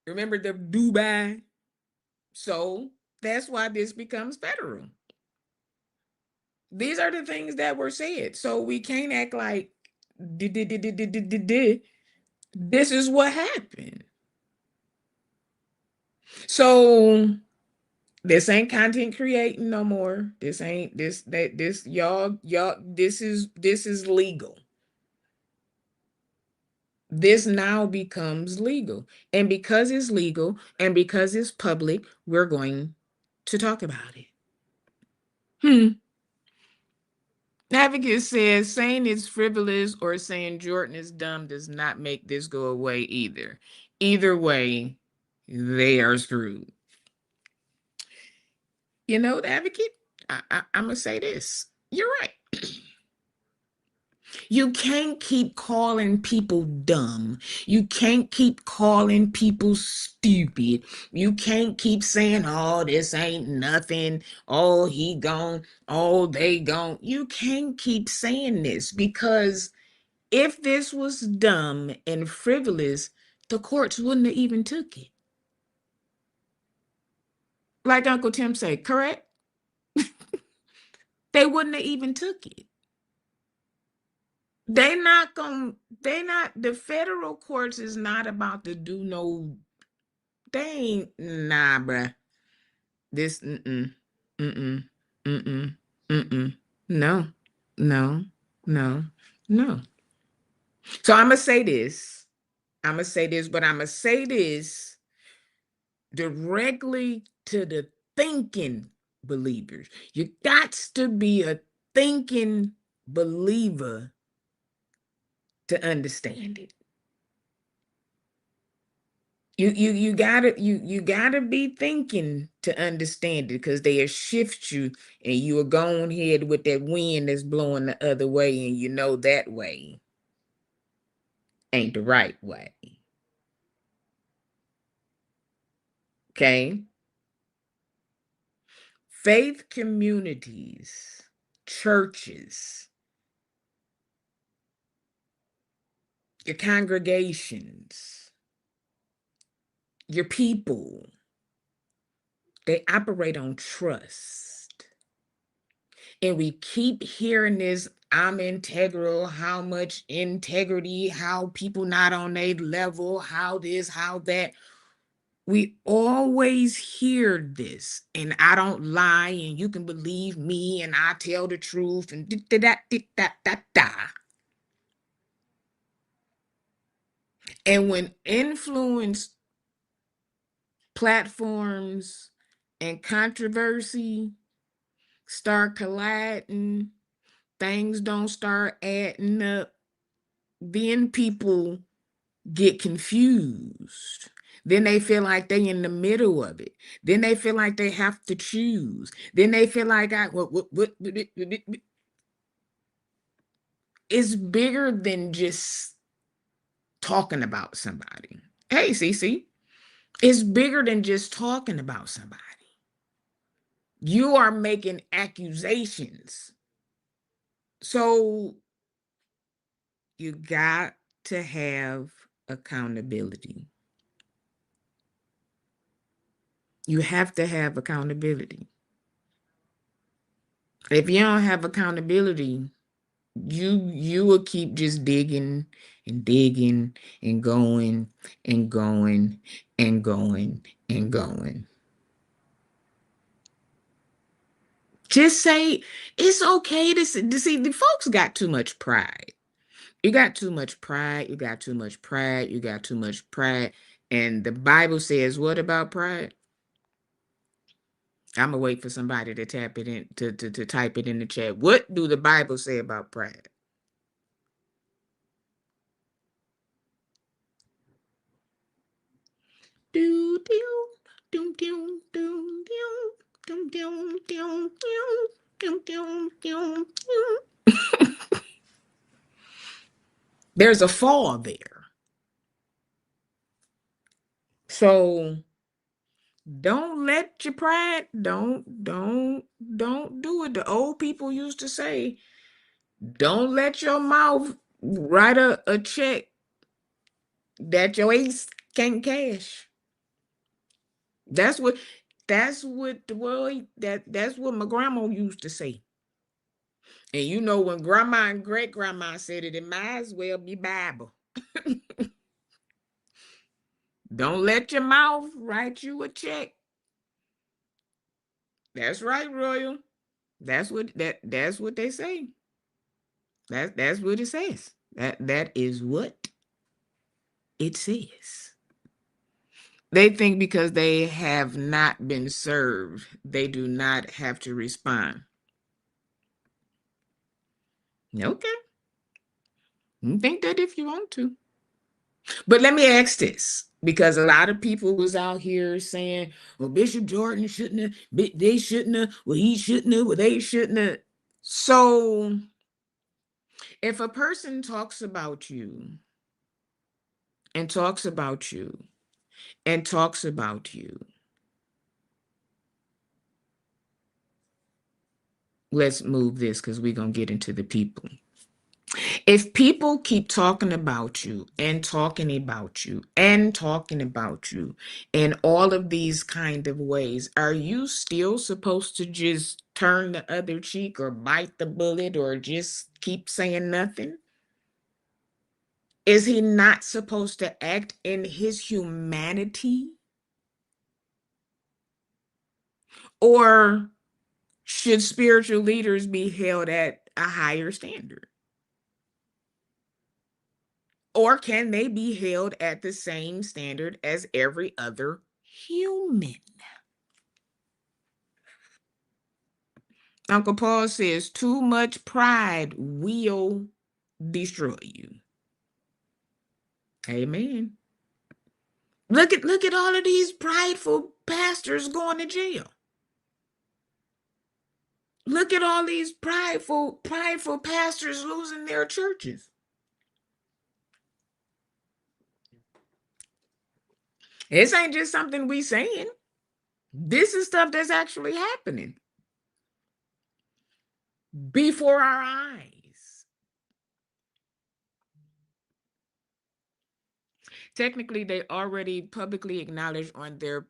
Remember the Dubai? So that's why this becomes federal. These are the things that were said. So we can't act like this is what happened. So this ain't content creating no more. This ain't this y'all this is legal. This now becomes legal. And because it's legal and because it's public, we're going to talk about it. Advocate says saying it's frivolous or saying Jordan is dumb does not make this go away either. Either way, they are screwed. The advocate, I'm going to say this. You're right. You can't keep calling people dumb. You can't keep calling people stupid. You can't keep saying, oh, this ain't nothing. Oh, he gone. Oh, they gone. You can't keep saying this, because if this was dumb and frivolous, the courts wouldn't have even took it. Like Uncle Tim said, correct? They wouldn't have even took it. They not, the federal courts is not about to do no, they ain't, nah, bruh. This, mm-mm, mm-mm, mm-mm. No, no, no, no. So I'm gonna say this. I'm gonna say this, but I'm gonna say this directly to the thinking believers. You got to be a thinking believer to understand it. You gotta be thinking to understand it, because they'll shift you and you are going ahead with that wind that's blowing the other way, and you know that way ain't the right way. Okay. Faith communities, churches, your congregations, your people, they operate on trust. And we keep hearing this, I'm integral, how much integrity, how people not on their level, how this, how that. We always hear this, and I don't lie, and you can believe me, and I tell the truth, and da da da da da da. And when influence platforms and controversy start colliding, things don't start adding up, then people get confused. Then they feel like they in the middle of it. Then they feel like they have to choose. Then they feel like it's bigger than just talking about somebody. Hey, Cece, it's bigger than just talking about somebody. You are making accusations. So you got to have accountability. You have to have accountability. If you don't have accountability, you will keep just digging and digging and going and going and going and going. Just say it's okay to see, the folks got too much pride. You got too much pride, you got too much pride, you got too much pride. And the Bible says what about pride? I'm gonna wait for somebody to tap it in, to type it in the chat. What do the Bible say about pride? Do do do do do do do do do do do do do. There's a fall there. So don't let your pride, don't do it. The old people used to say, don't let your mouth write a check that your ace can't cash. That's what the world, that's what my grandma used to say. And you know, when grandma and great grandma said it, it might as well be Bible. Don't let your mouth write you a check. That's right, Royal. That's what they say. That's what it says. That is what it says. They think because they have not been served, they do not have to respond. Okay. You think that if you want to. But let me ask this, because a lot of people was out here saying, well, Bishop Jordan shouldn't have, they shouldn't have, well, he shouldn't have, well, they shouldn't have. So If a person talks about you and talks about you and talks about you, let's move this because we're going to get into the people. If people keep talking about you and talking about you and talking about you in all of these kind of ways, are you still supposed to just turn the other cheek or bite the bullet or just keep saying nothing? Is he not supposed to act in his humanity? Or should spiritual leaders be held at a higher standard? Or can they be held at the same standard as every other human? Uncle Paul says too much pride will destroy you. Amen. Look at all of these prideful pastors going to jail. Look at all these prideful pastors losing their churches. This ain't just something we saying. This is stuff that's actually happening before our eyes. Technically, they already publicly acknowledged on their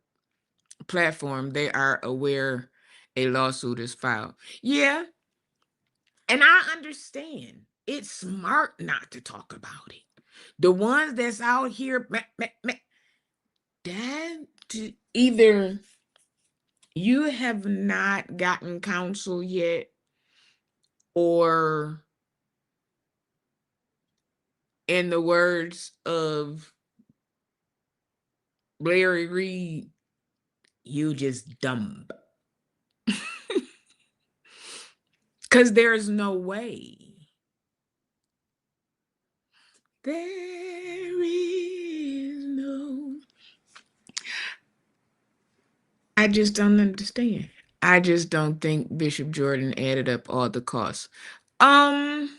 platform they are aware a lawsuit is filed. Yeah, and I understand. It's smart not to talk about it. The ones that's out here, that either you have not gotten counsel yet, or in the words of Larry Reed, you just dumb. Because there's no way. There is no. I just don't understand. I just don't think Bishop Jordan added up all the costs. Um,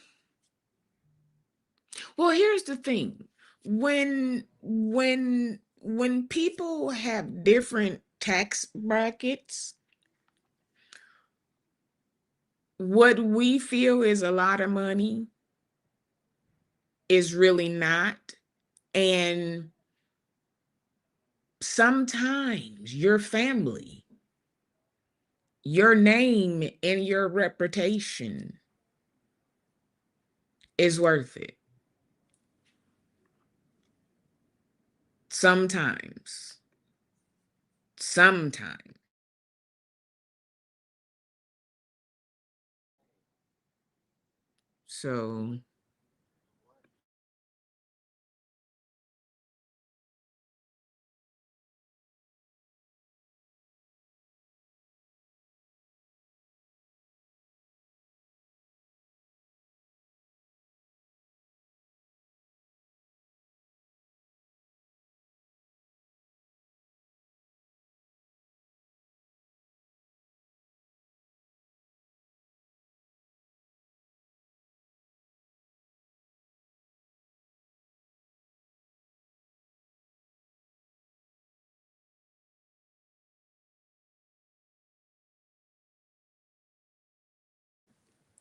well, here's the thing. When people have different tax brackets, what we feel is a lot of money is really not. And sometimes your family, your name, and your reputation is worth it. Sometimes. Sometimes. So,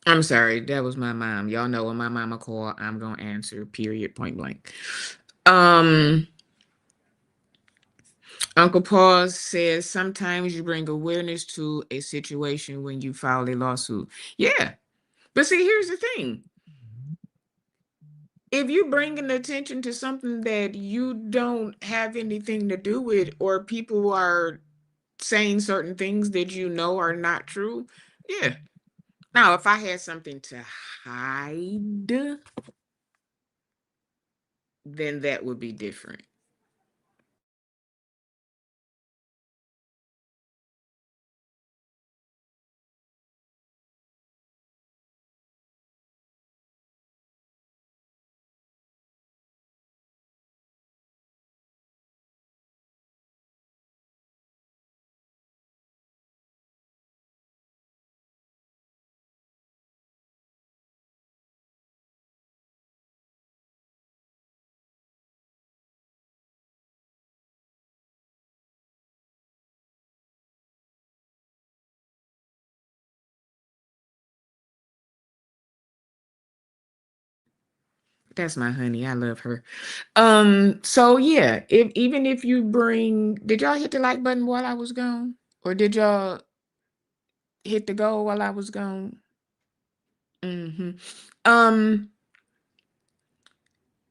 I'm sorry, that was my mom. Y'all know when my mama call, I'm gonna answer, period, point blank. Um, Uncle Paul says sometimes you bring awareness to a situation when you file a lawsuit. Yeah, but see, here's the thing. If you bring an attention to something that you don't have anything to do with, or people are saying certain things that you know are not true, yeah. Now, if I had something to hide, then that would be different. That's my honey. I love her. So yeah, if even if you bring, did y'all hit the like button while I was gone? Or did y'all hit the go while I was gone? Mm-hmm. Um,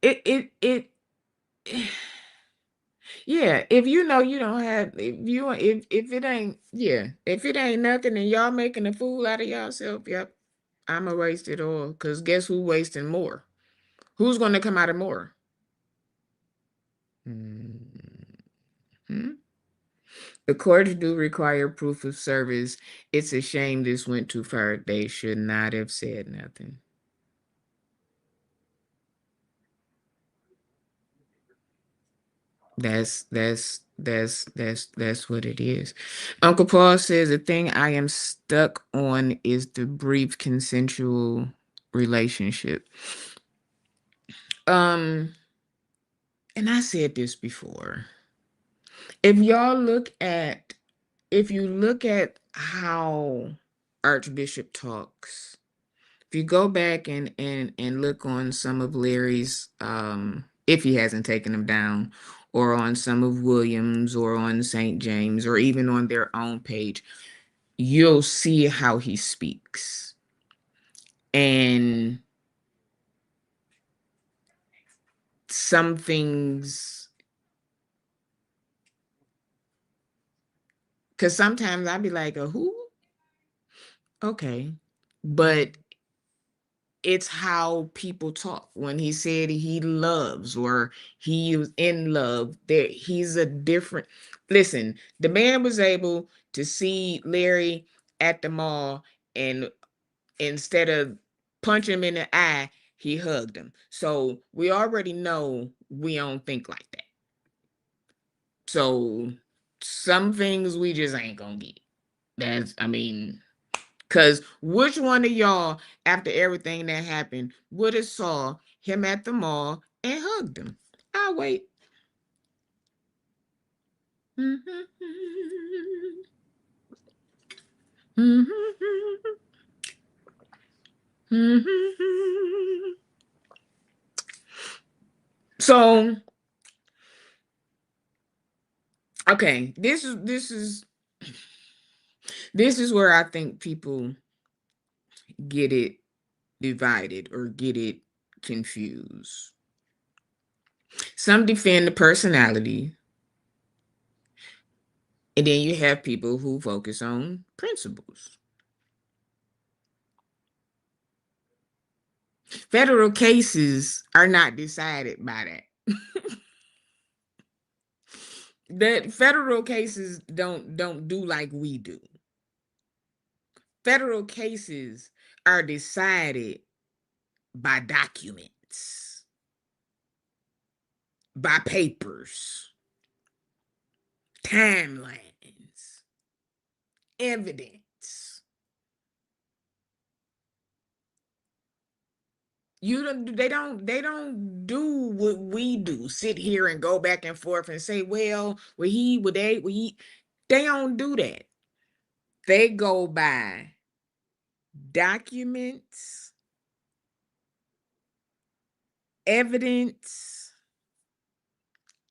it yeah, if you know you don't have if it ain't yeah, if it ain't nothing and y'all making a fool out of yourself, yep, I'ma waste it all. Cause guess who wasting more? Who's gonna come out of more? Mhm. The courts do require proof of service. It's a shame this went too far. They should not have said nothing. That's what it is. Uncle Paul says the thing I am stuck on is the brief consensual relationship. Um, and I said this before. If y'all look at if you look at how Archbishop talks, if you go back and look on some of Larry's if he hasn't taken them down, or on some of Williams or on St. James or even on their own page, you'll see how he speaks. And some things, because sometimes I'd be like, a who? Okay. But it's how people talk. When he said he loves or he was in love, there he's a different. Listen, the man was able to see Larry at the mall, and instead of punching him in the eye, he hugged him. So we already know we don't think like that. So some things we just ain't gonna get. That's, I mean, because which one of y'all, after everything that happened, would have saw him at the mall and hugged him? I'll wait. So, okay, this is where I think people get it divided or get it confused. Some defend the personality, and then you have people who focus on principles. Federal cases are not decided by that. That federal cases don't do like we do. Federal cases are decided by documents, by papers, timelines, evidence. They don't do what we do. Sit here and go back and forth and say, well, would he. They don't do that. They go by documents, evidence,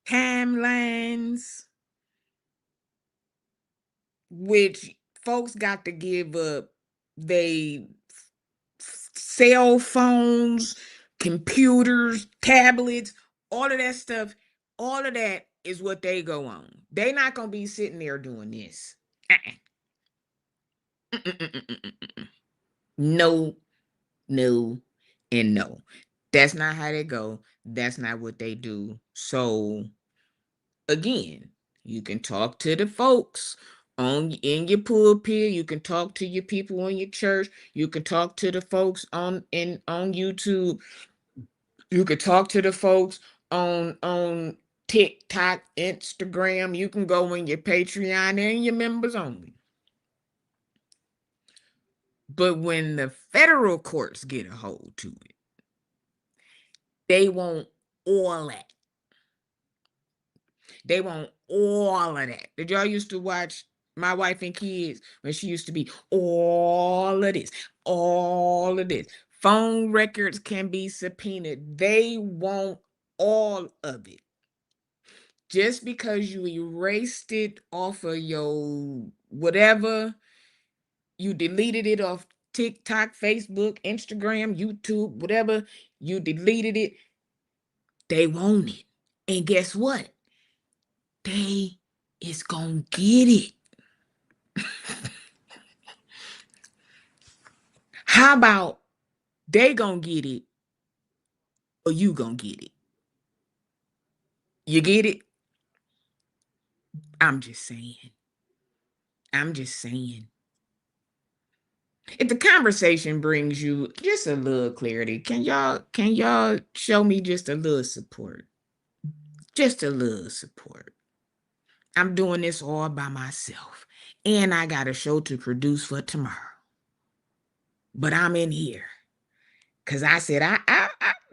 timelines, which folks got to give up they cell phones, computers, tablets, all of that stuff. All of that is what they go on. They not gonna be sitting there doing this. Uh-uh. Mm-mm-mm-mm-mm-mm. No, no, and no. That's not how they go. That's not what they do. So again, you can talk to the folks on in your pulpit. You can talk to your people in your church. You can talk to the folks on YouTube. You can talk to the folks on TikTok, Instagram. You can go in your Patreon and your members only. But when the federal courts get a hold to it, they want all that. They want all of that. Did y'all used to watch My Wife and Kids when she used to be all of this, all of this? phone records can be subpoenaed. They want all of it. Just because you erased it off of your whatever, you deleted it off TikTok, Facebook, Instagram, YouTube, whatever, you deleted it, they want it. And guess what? They is gonna get it. How about they gonna get it or you gonna get it? You get it? I'm just saying. I'm just saying. If the conversation brings you just a little clarity, can y'all show me just a little support? Just a little support. I'm doing this all by myself. And I got a show to produce for tomorrow. But I'm in here. Cause I said I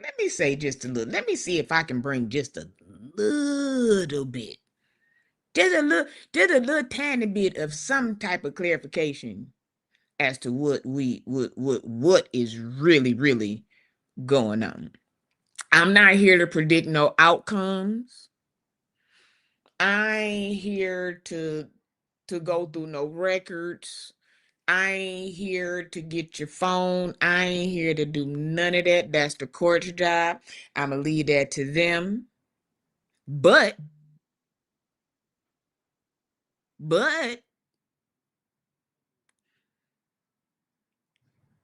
let me say just a little. Let me see if I can bring just a little bit. Just a little tiny bit of some type of clarification as to what is really going on. I'm not here to predict no outcomes. I ain't here to go through no records. I ain't here to get your phone. I ain't here to do none of that. That's the court's job. I'm gonna leave that to them. But but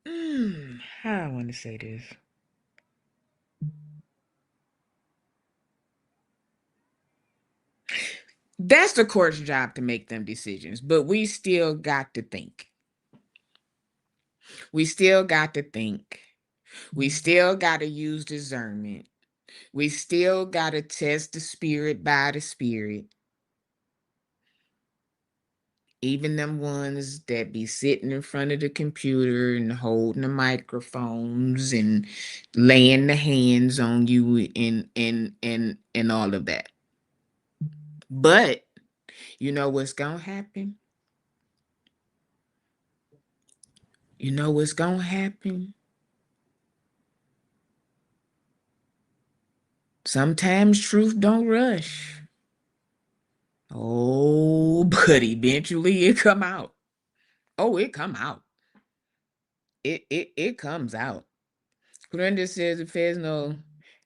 how I want to say this. That's the court's job to make them decisions, but we still got to think. We still got to think. We still got to use discernment. We still got to test the spirit by the spirit. Even them ones that be sitting in front of the computer and holding the microphones and laying the hands on you and all of that. But you know what's gonna happen? You know what's gonna happen? Sometimes truth don't rush. Oh, but eventually it come out. Oh, it come out. It comes out. Clarenda says the feds know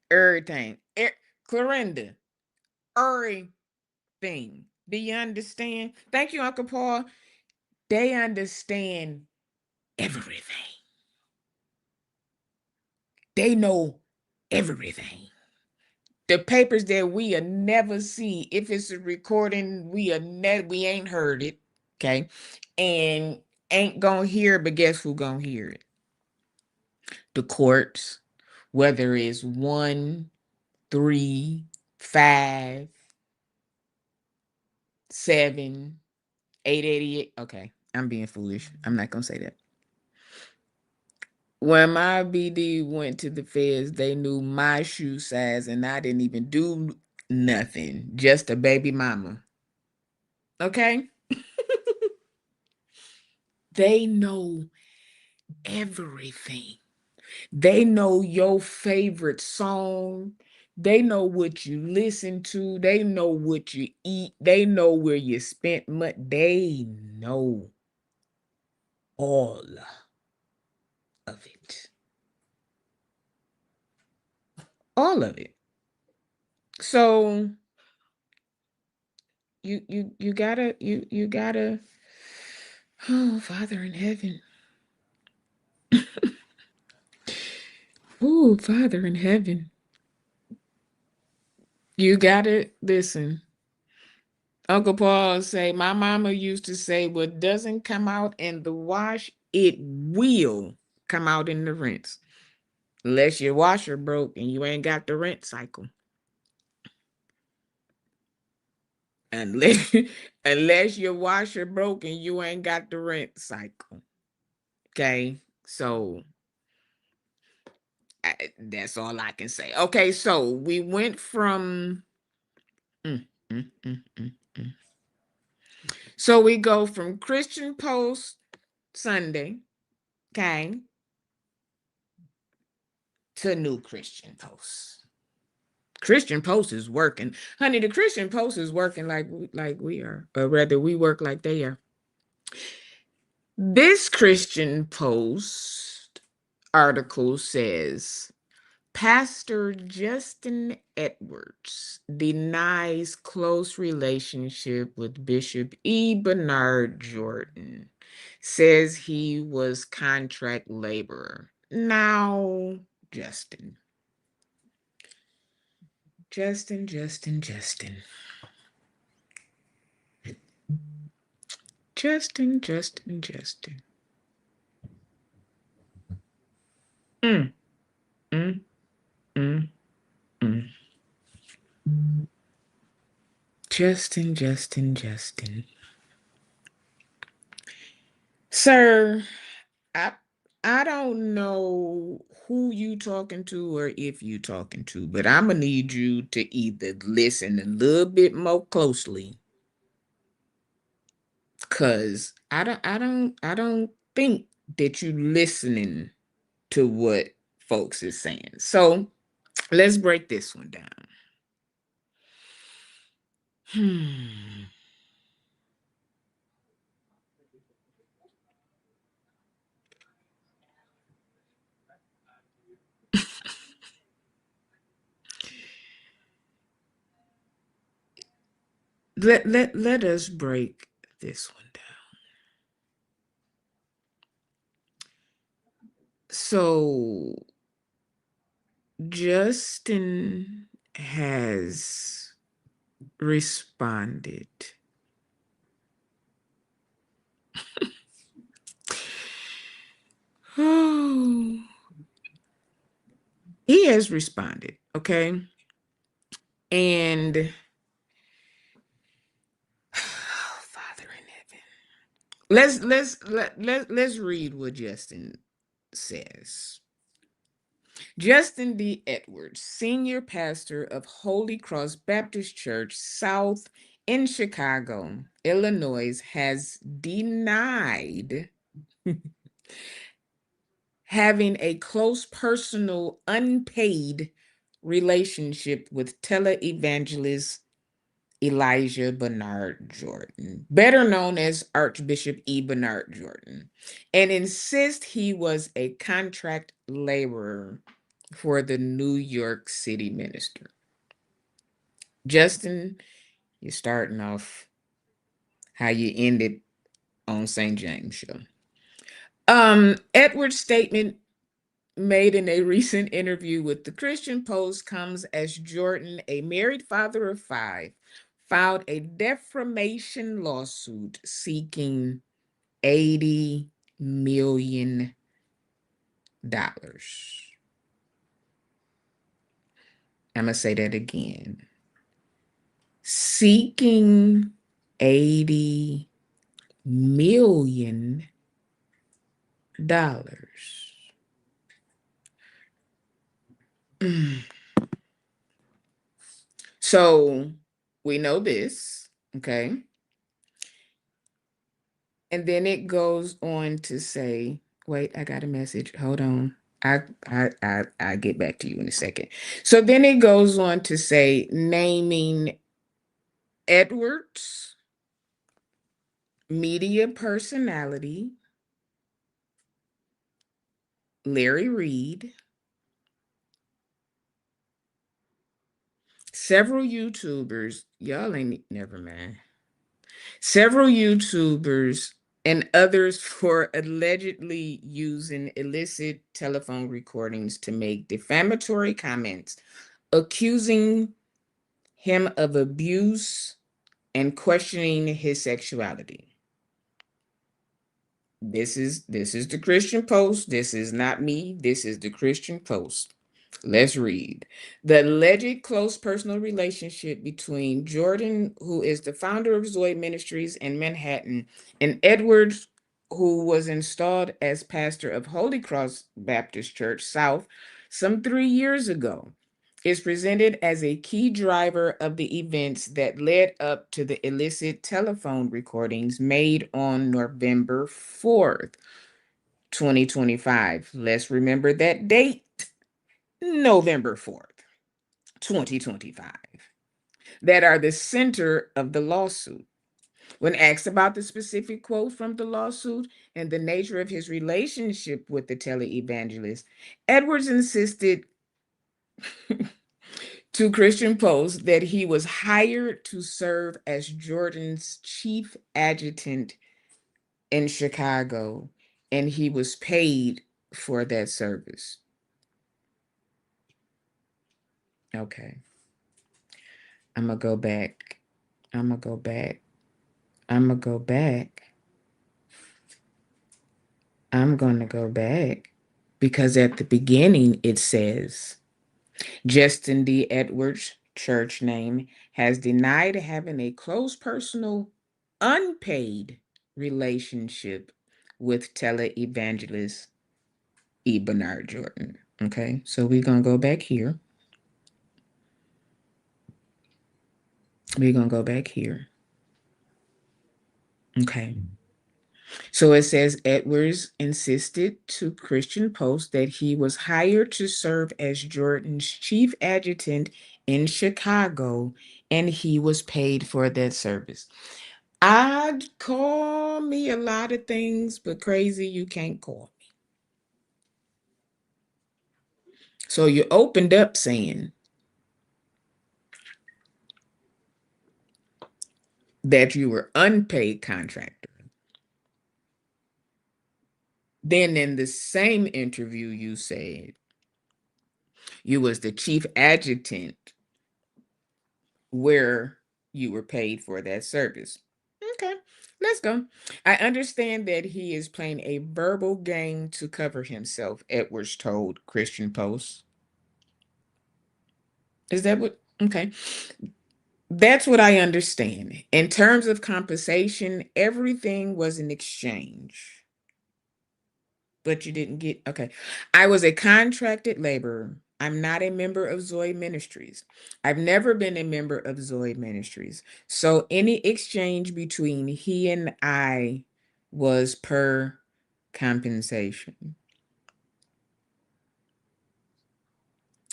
everything. Clarenda, everything. Do you understand? Thank you, Uncle Paul. They understand everything. They know everything. The papers that we never see, if it's a recording, we ain't heard it, okay, and ain't gonna hear it, but guess who gonna hear it? The courts, whether it's 1, 3, 5, 7, 888. Okay, I'm being foolish. I'm not gonna say that. When my BD went to the feds, they knew my shoe size, and I didn't even do nothing. Just a baby mama. Okay? They know everything. They know your favorite song. They know what you listen to. They know what you eat. They know where you spent money. They know all of it. All of it. So you gotta oh Father in heaven. Oh Father in heaven. You gotta listen. Uncle Paul say, my mama used to say, what doesn't come out in the wash, it will come out in the rinse. Unless your washer broke and you ain't got the rinse cycle. Unless unless your washer broke and you ain't got the rinse cycle. Okay. So that's all I can say. Okay, so we went from mm, mm, mm, mm, mm. So we go from Christian Post Sunday, okay, to new Christian Post. Christian Post is working. Honey, the Christian Post is working like we are, or rather we work like they are. This Christian Post article says Pastor Justin Edwards denies close relationship with Bishop E. Bernard Jordan, says he was contract laborer. Now, Justin. Justin, Justin, Justin. Justin, Justin, Justin. Mm, mm, mm, mm. Justin, Justin, Justin. Sir, I I don't know who you talking to or if you talking to, but I'm gonna need you to either listen a little bit more closely, cause I don't think that you listening to what folks is saying. So let's break this one down. Hmm. Let us break this one down. So Justin has responded. Oh, he has responded, okay? And Father in heaven. Let's read what Justin says. Justin D. Edwards, senior pastor of Holy Cross Baptist Church South in Chicago, Illinois, has denied having a close personal unpaid relationship with televangelist Elijah Bernard Jordan, better known as Archbishop E. Bernard Jordan, and insists he was a contract laborer for the New York City minister. Justin, you're starting off how you ended on St. James show. Edward's statement made in a recent interview with the Christian Post comes as Jordan, a married father of five, filed a defamation lawsuit seeking $80 million. I'm going to say that again. Seeking $80 million. So we know this, okay? And then it goes on to say, wait, I got a message. Hold on. I get back to you in a second. So then it goes on to say naming Edwards, media personality, Larry Reed, several YouTubers, y'all ain't never mind. Several YouTubers and others for allegedly using illicit telephone recordings to make defamatory comments accusing him of abuse and questioning his sexuality. This is the Christian Post. This is not me. This is the Christian Post. Let's read. The alleged close personal relationship between Jordan, who is the founder of Zoe Ministries in Manhattan, and Edwards, who was installed as pastor of Holy Cross Baptist Church South some 3 years ago, is presented as a key driver of the events that led up to the illicit telephone recordings made on November 4th, 2025. Let's remember that date. November 4th, 2025, that are the center of the lawsuit. When asked about the specific quote from the lawsuit and the nature of his relationship with the televangelist, Edwards insisted to Christian Post that he was hired to serve as Jordan's chief adjutant in Chicago, and he was paid for that service. Okay. I'm going to go back. I'm going to go back. I'm going to go back. I'm going to go back because at the beginning it says Justin D. Edwards, church name, has denied having a close personal unpaid relationship with televangelist E. Bernard Jordan. Okay, so we're going to go back here. We're going to go back here. Okay. So it says Edwards insisted to Christian Post that he was hired to serve as Jordan's chief adjutant in Chicago and he was paid for that service. I'd call me a lot of things, but crazy you can't call me. So you opened up saying that you were unpaid contractor. Then in the same interview, you said you was the chief adjutant where you were paid for that service. Okay, let's go. I understand that he is playing a verbal game to cover himself, Edwards told Christian Post. Is that what? Okay. That's what I understand. In terms of compensation, everything was an exchange. But you didn't get, okay. I was a contracted laborer. I'm not a member of Zoe Ministries. I've never been a member of Zoe Ministries. So any exchange between he and I was per compensation.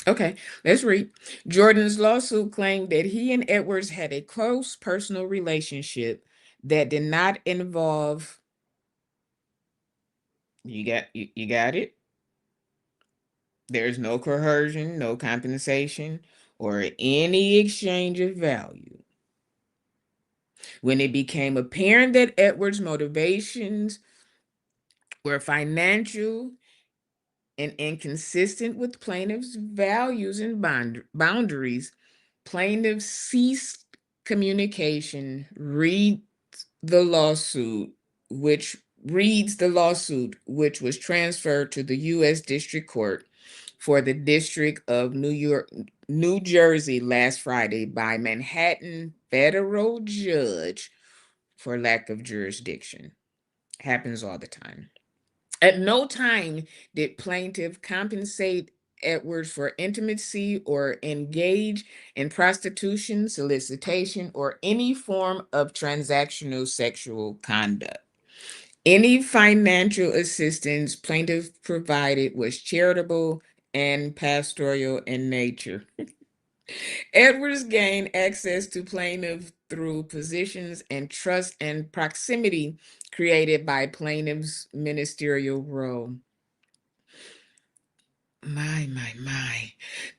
Okay, let's read. Jordan's lawsuit claimed that he and Edwards had a close personal relationship that did not involve, you got it? There's no coercion, no compensation, or any exchange of value. When it became apparent that Edwards' motivations were financial and inconsistent with plaintiff's values and boundaries, plaintiff ceased communication, the lawsuit, which which was transferred to the U.S. District Court for the District of New Jersey last Friday by Manhattan federal judge for lack of jurisdiction. Happens all the time. At no time did plaintiff compensate Edwards for intimacy or engage in prostitution, solicitation, or any form of transactional sexual conduct. Any financial assistance plaintiff provided was charitable and pastoral in nature. Edwards gained access to plaintiff through positions and trust and proximity created by plaintiff's ministerial role. My.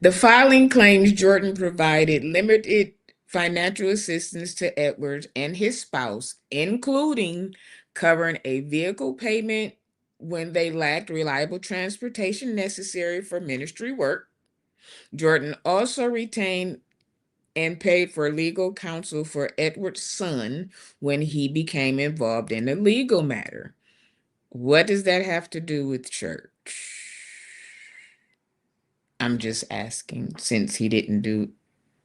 The filing claims Jordan provided limited financial assistance to Edwards and his spouse, including covering a vehicle payment when they lacked reliable transportation necessary for ministry work. Jordan also retained and paid for legal counsel for Edward's son when he became involved in a legal matter. What does that have to do with church? I'm just asking since he didn't do.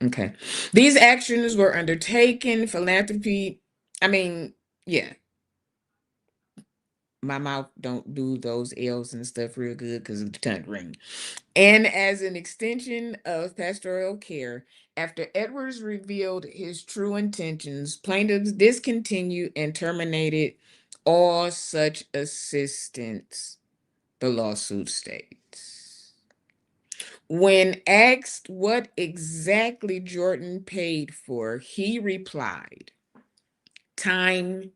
Okay. These actions were undertaken, philanthropy. I mean, yeah, my mouth don't do those L's and stuff real good because of the tongue ring. And as an extension of pastoral care, after Edwards revealed his true intentions, plaintiffs discontinued and terminated all such assistance, the lawsuit states. When asked what exactly Jordan paid for, he replied, time,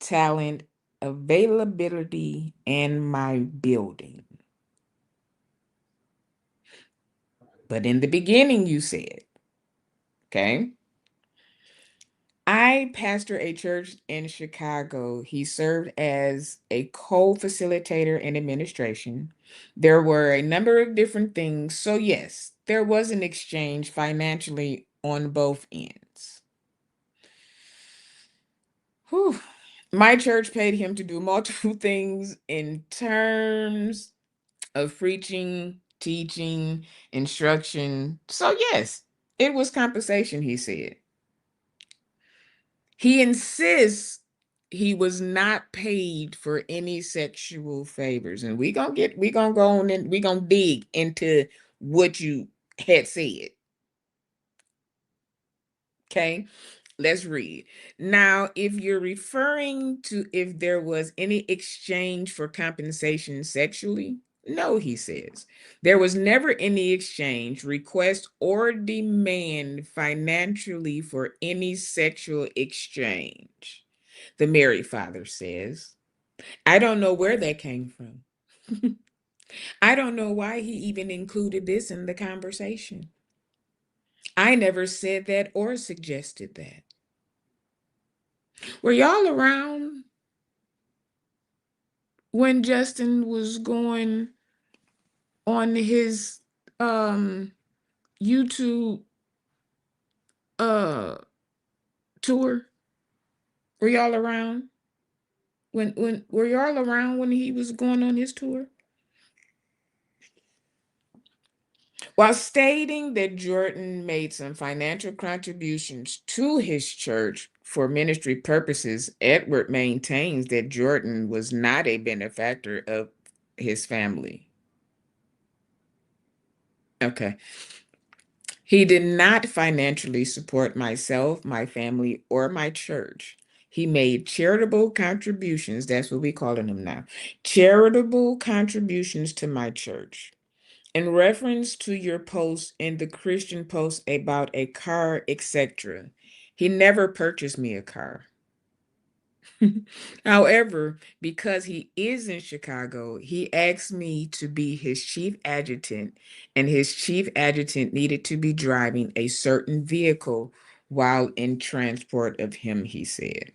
talent, availability, and my building. But in the beginning, you said, okay, I pastor a church in Chicago. He served as a co-facilitator in administration. There were a number of different things. So yes, there was an exchange financially on both ends. Whew. My church paid him to do multiple things in terms of preaching, teaching, instruction. So yes, it was compensation, he said. He insists he was not paid for any sexual favors. And we gonna go on and we gonna dig into what you had said. Okay, let's read. Now, if you're referring to if there was any exchange for compensation sexually, no, he says. There was never any exchange, request, or demand financially for any sexual exchange. The married father says, I don't know where that came from. I don't know why he even included this in the conversation. I never said that or suggested that. Were y'all around when Justin was going on his YouTube uh tour? Were y'all around? When were y'all around when he was going on his tour? While stating that Jordan made some financial contributions to his church for ministry purposes, Edward maintains that Jordan was not a benefactor of his family. Okay. He did not financially support myself, my family, or my church. He made charitable contributions. That's what we're calling them now. Charitable contributions to my church. In reference to your post in the Christian Post about a car, etc., he never purchased me a car. However, because he is in Chicago, he asked me to be his chief adjutant, and his chief adjutant needed to be driving a certain vehicle while in transport of him, he said.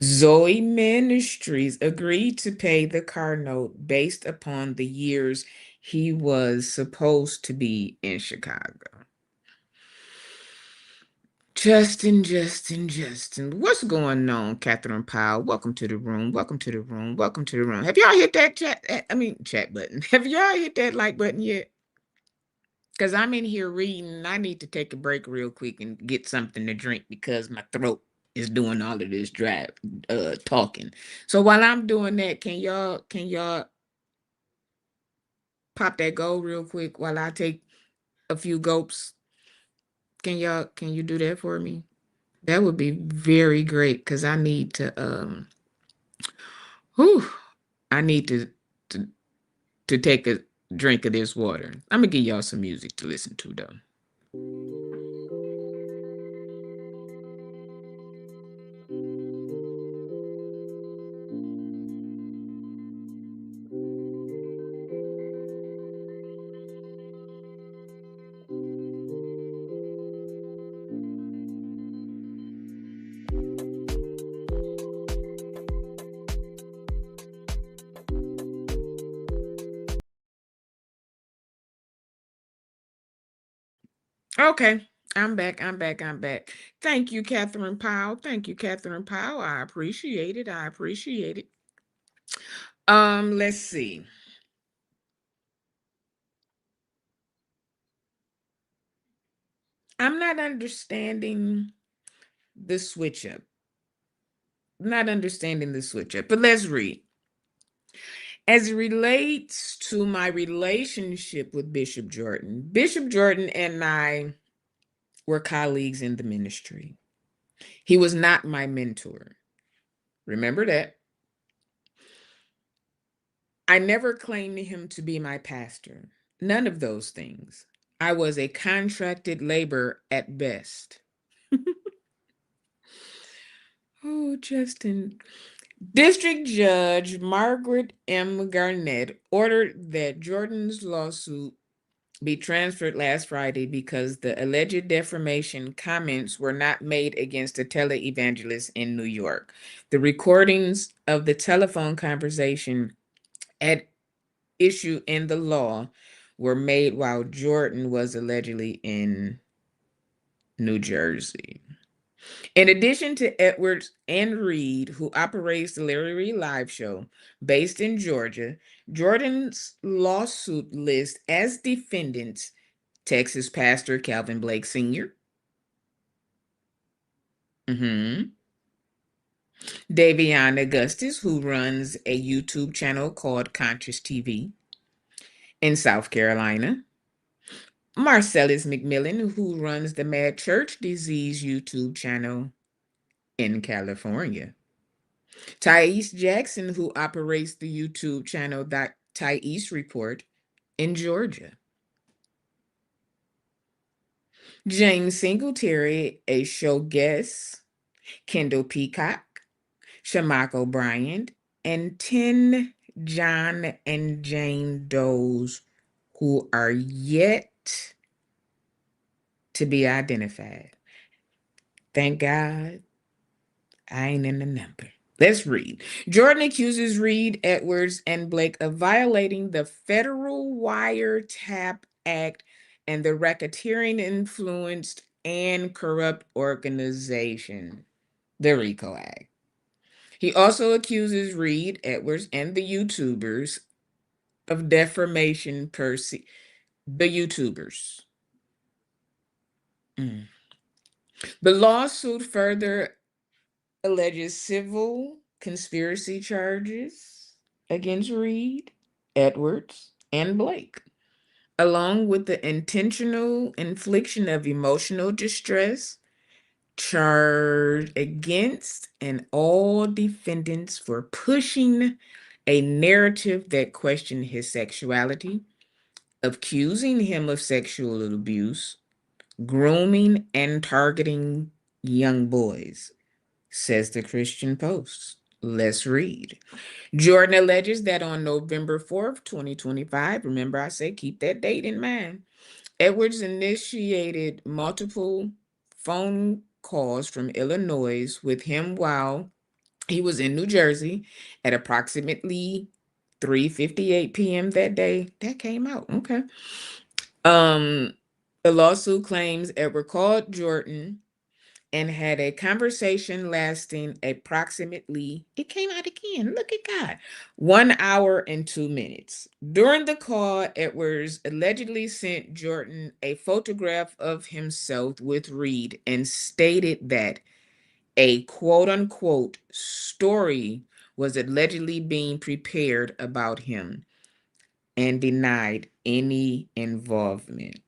Zoe Ministries agreed to pay the car note based upon the years he was supposed to be in Chicago. Justin. What's going on, Catherine Powell? Welcome to the room. Welcome to the room. Welcome to the room. Have y'all hit that chat button? Have y'all hit that like button yet? Because I'm in here reading. And I need to take a break real quick and get something to drink because my throat is doing all of this talking. So while I'm doing that, can y'all pop that gold real quick while I take a few gulps? Can you do that for me? That would be very great because I need to whew, I need to to take a drink of this water. I'm gonna give y'all some music to listen to though. Okay. I'm back. Thank you, Catherine Powell. Thank you, Catherine Powell. I appreciate it. I appreciate it. Let's see. I'm not understanding the switch up. Not understanding the switch up, but let's read. As it relates to my relationship with Bishop Jordan and I were colleagues in the ministry. He was not my mentor. Remember that. I never claimed him to be my pastor. None of those things. I was a contracted labor at best. Oh, Justin. District Judge Margaret M. Garnett ordered that Jordan's lawsuit be transferred last Friday because the alleged defamation comments were not made against a televangelist in New York. The recordings of the telephone conversation at issue in the law were made while Jordan was allegedly in New Jersey. In addition to Edwards and Reed, who operates the Larry Reed Live Show based in Georgia, Jordan's lawsuit lists as defendants Texas pastor Calvin Blake Sr., Davion Augustus, who runs a YouTube channel called Conscious TV in South Carolina, Marcellus McMillan, who runs the Mad Church Disease YouTube channel in California, Thais Jackson, who operates the YouTube channel Thais Report in Georgia, James Singletary, a show guest, Kendall Peacock, Shamak O'Brien, and 10 John and Jane Does who are yet to be identified. Thank God I ain't in the number. Let's read. Jordan accuses Reed, Edwards, and Blake of violating the Federal Wiretap Act and the Racketeering Influenced and Corrupt Organization, the RICO Act. He also accuses Reed, Edwards, and the YouTubers of defamation per se. The YouTubers. Mm. The lawsuit further alleges civil conspiracy charges against Reed, Edwards, and Blake, along with the intentional infliction of emotional distress charged against and all defendants for pushing a narrative that questioned his sexuality, accusing him of sexual abuse, grooming, and targeting young boys, says the Christian Post. Let's read. Jordan alleges that on November 4th, 2025, remember I say keep that date in mind, Edwards initiated multiple phone calls from Illinois with him while he was in New Jersey at approximately 3:58 p.m. that day. That came out. Okay. Um, the lawsuit claims Edward called Jordan and had a conversation lasting approximately, it came out again, look at God, 1 hour and 2 minutes. During the call, Edwards allegedly sent Jordan a photograph of himself with Reed and stated that a quote unquote story was allegedly being prepared about him and denied any involvement.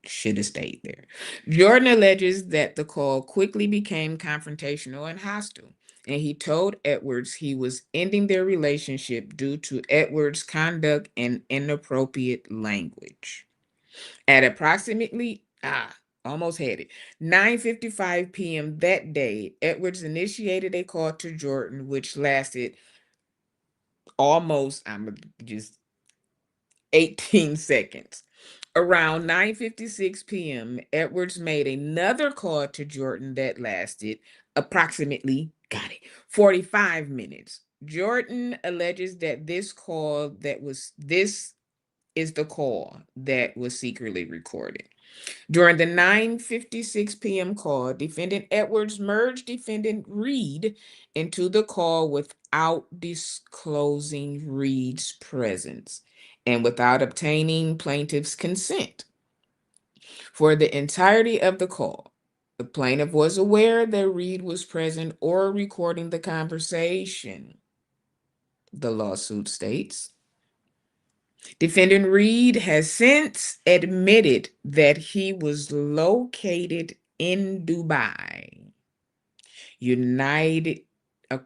Should have stayed there. Jordan alleges that the call quickly became confrontational and hostile, and he told Edwards he was ending their relationship due to Edwards' conduct and inappropriate language. At approximately almost had it 9:55 p.m. that day, Edwards initiated a call to Jordan, which lasted almost just 18 seconds. Around 9:56 p.m., Edwards made another call to Jordan that lasted approximately, got it, 45 minutes. Jordan alleges that this is the call that was secretly recorded. During the 9:56 p.m. call, defendant Edwards merged defendant Reed into the call without disclosing Reed's presence and without obtaining plaintiff's consent. For the entirety of the call, the plaintiff was aware that Reed was present or recording the conversation, the lawsuit states. Defendant Reed has since admitted that he was located in Dubai, United. uh,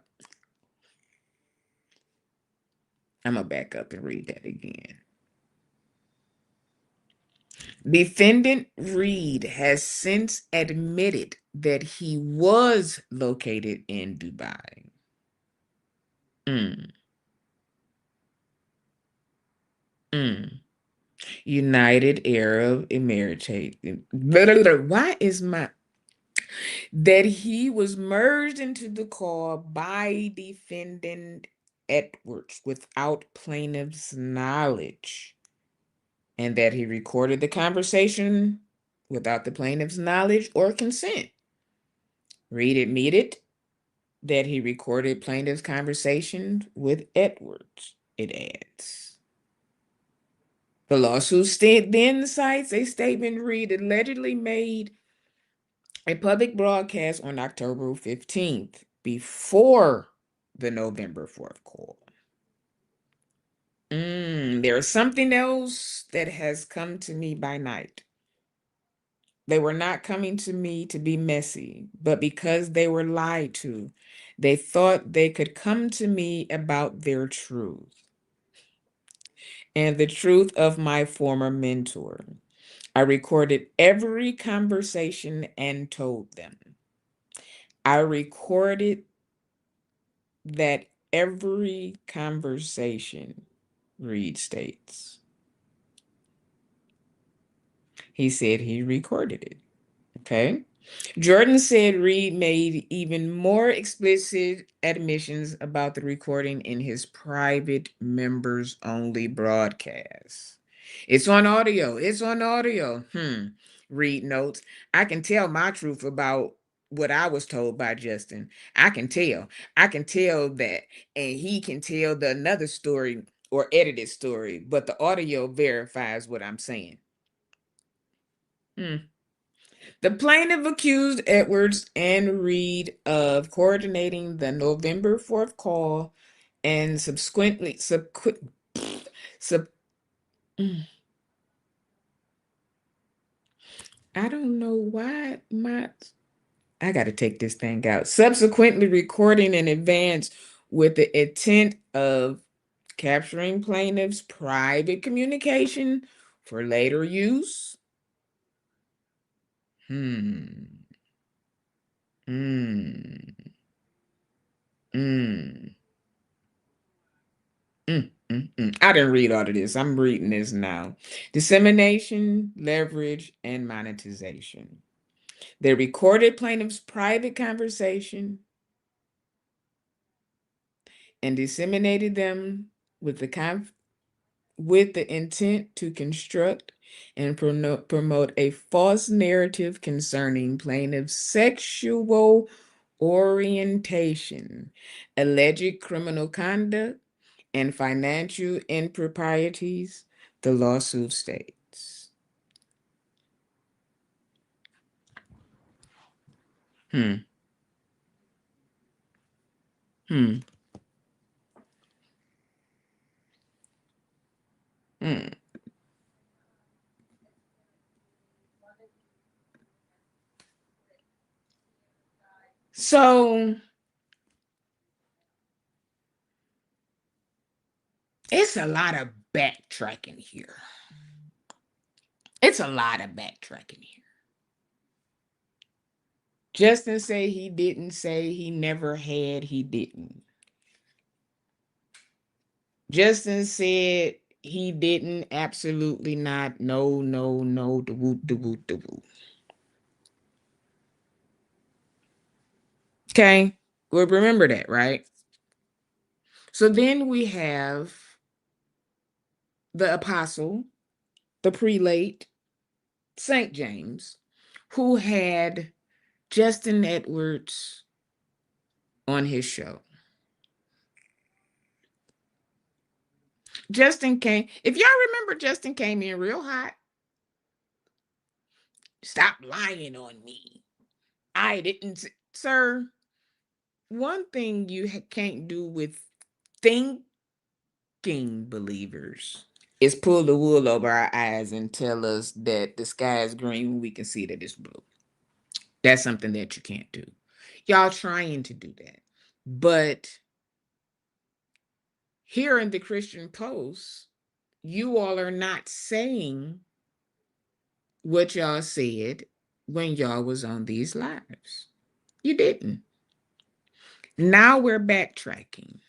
I'm going to back up and read that again. Defendant Reed has since admitted that he was located in Dubai. Mm, mm. United Arab Emirates. Why is my that he was merged into the call by defendant Edwards without plaintiff's knowledge, and that he recorded the conversation without the plaintiff's knowledge or consent. Reed admitted that he recorded plaintiff's conversation with Edwards, it adds. The lawsuit then cites a statement Reed allegedly made a public broadcast on October 15th before the November 4th call. There's something else that has come to me by night. They were not coming to me to be messy, but because they were lied to, they thought they could come to me about their truth and the truth of my former mentor. I recorded every conversation and told them. I recorded that every conversation, Reed states. He said he recorded it. Okay. Jordan said Reed made even more explicit admissions about the recording in his private members only broadcast. It's on audio. It's on audio. Reed notes, I can tell my truth about what I was told by Justin. I can tell. I can tell that. And he can tell the another story or edited story, but the audio verifies what I'm saying. Hmm. The plaintiff accused Edwards and Reed of coordinating the November 4th call and subsequently sub mm, I don't know why I got to take this thing out. Subsequently recording in advance with the intent of capturing plaintiff's private communication for later use. Hmm. Hmm. Hmm. I didn't read all of this. I'm reading this now. Dissemination, leverage, and monetization. They recorded plaintiff's private conversation and disseminated them with with the intent to construct and promote a false narrative concerning plaintiff's sexual orientation, alleged criminal conduct, and financial improprieties, the lawsuit states. Hmm. Hmm. Hmm. So it's a lot of backtracking here. It's a lot of backtracking here. Justin say he didn't say he never had, he didn't. Justin said he didn't, absolutely not. No, no, no, the woo, the woo, the woo. Okay, well, remember that, right? So then we have the apostle, the prelate, St. James, who had Justin Edwards on his show. Justin came, if y'all remember, Justin came in real hot. Stop lying on me. I didn't, sir. One thing you can't do with thinking believers is pull the wool over our eyes and tell us that the sky is green when we can see that it's blue. That's something that you can't do. Y'all trying to do that. But here in the Christian Post, you all are not saying what y'all said when y'all was on these lives. You didn't. Now we're backtracking.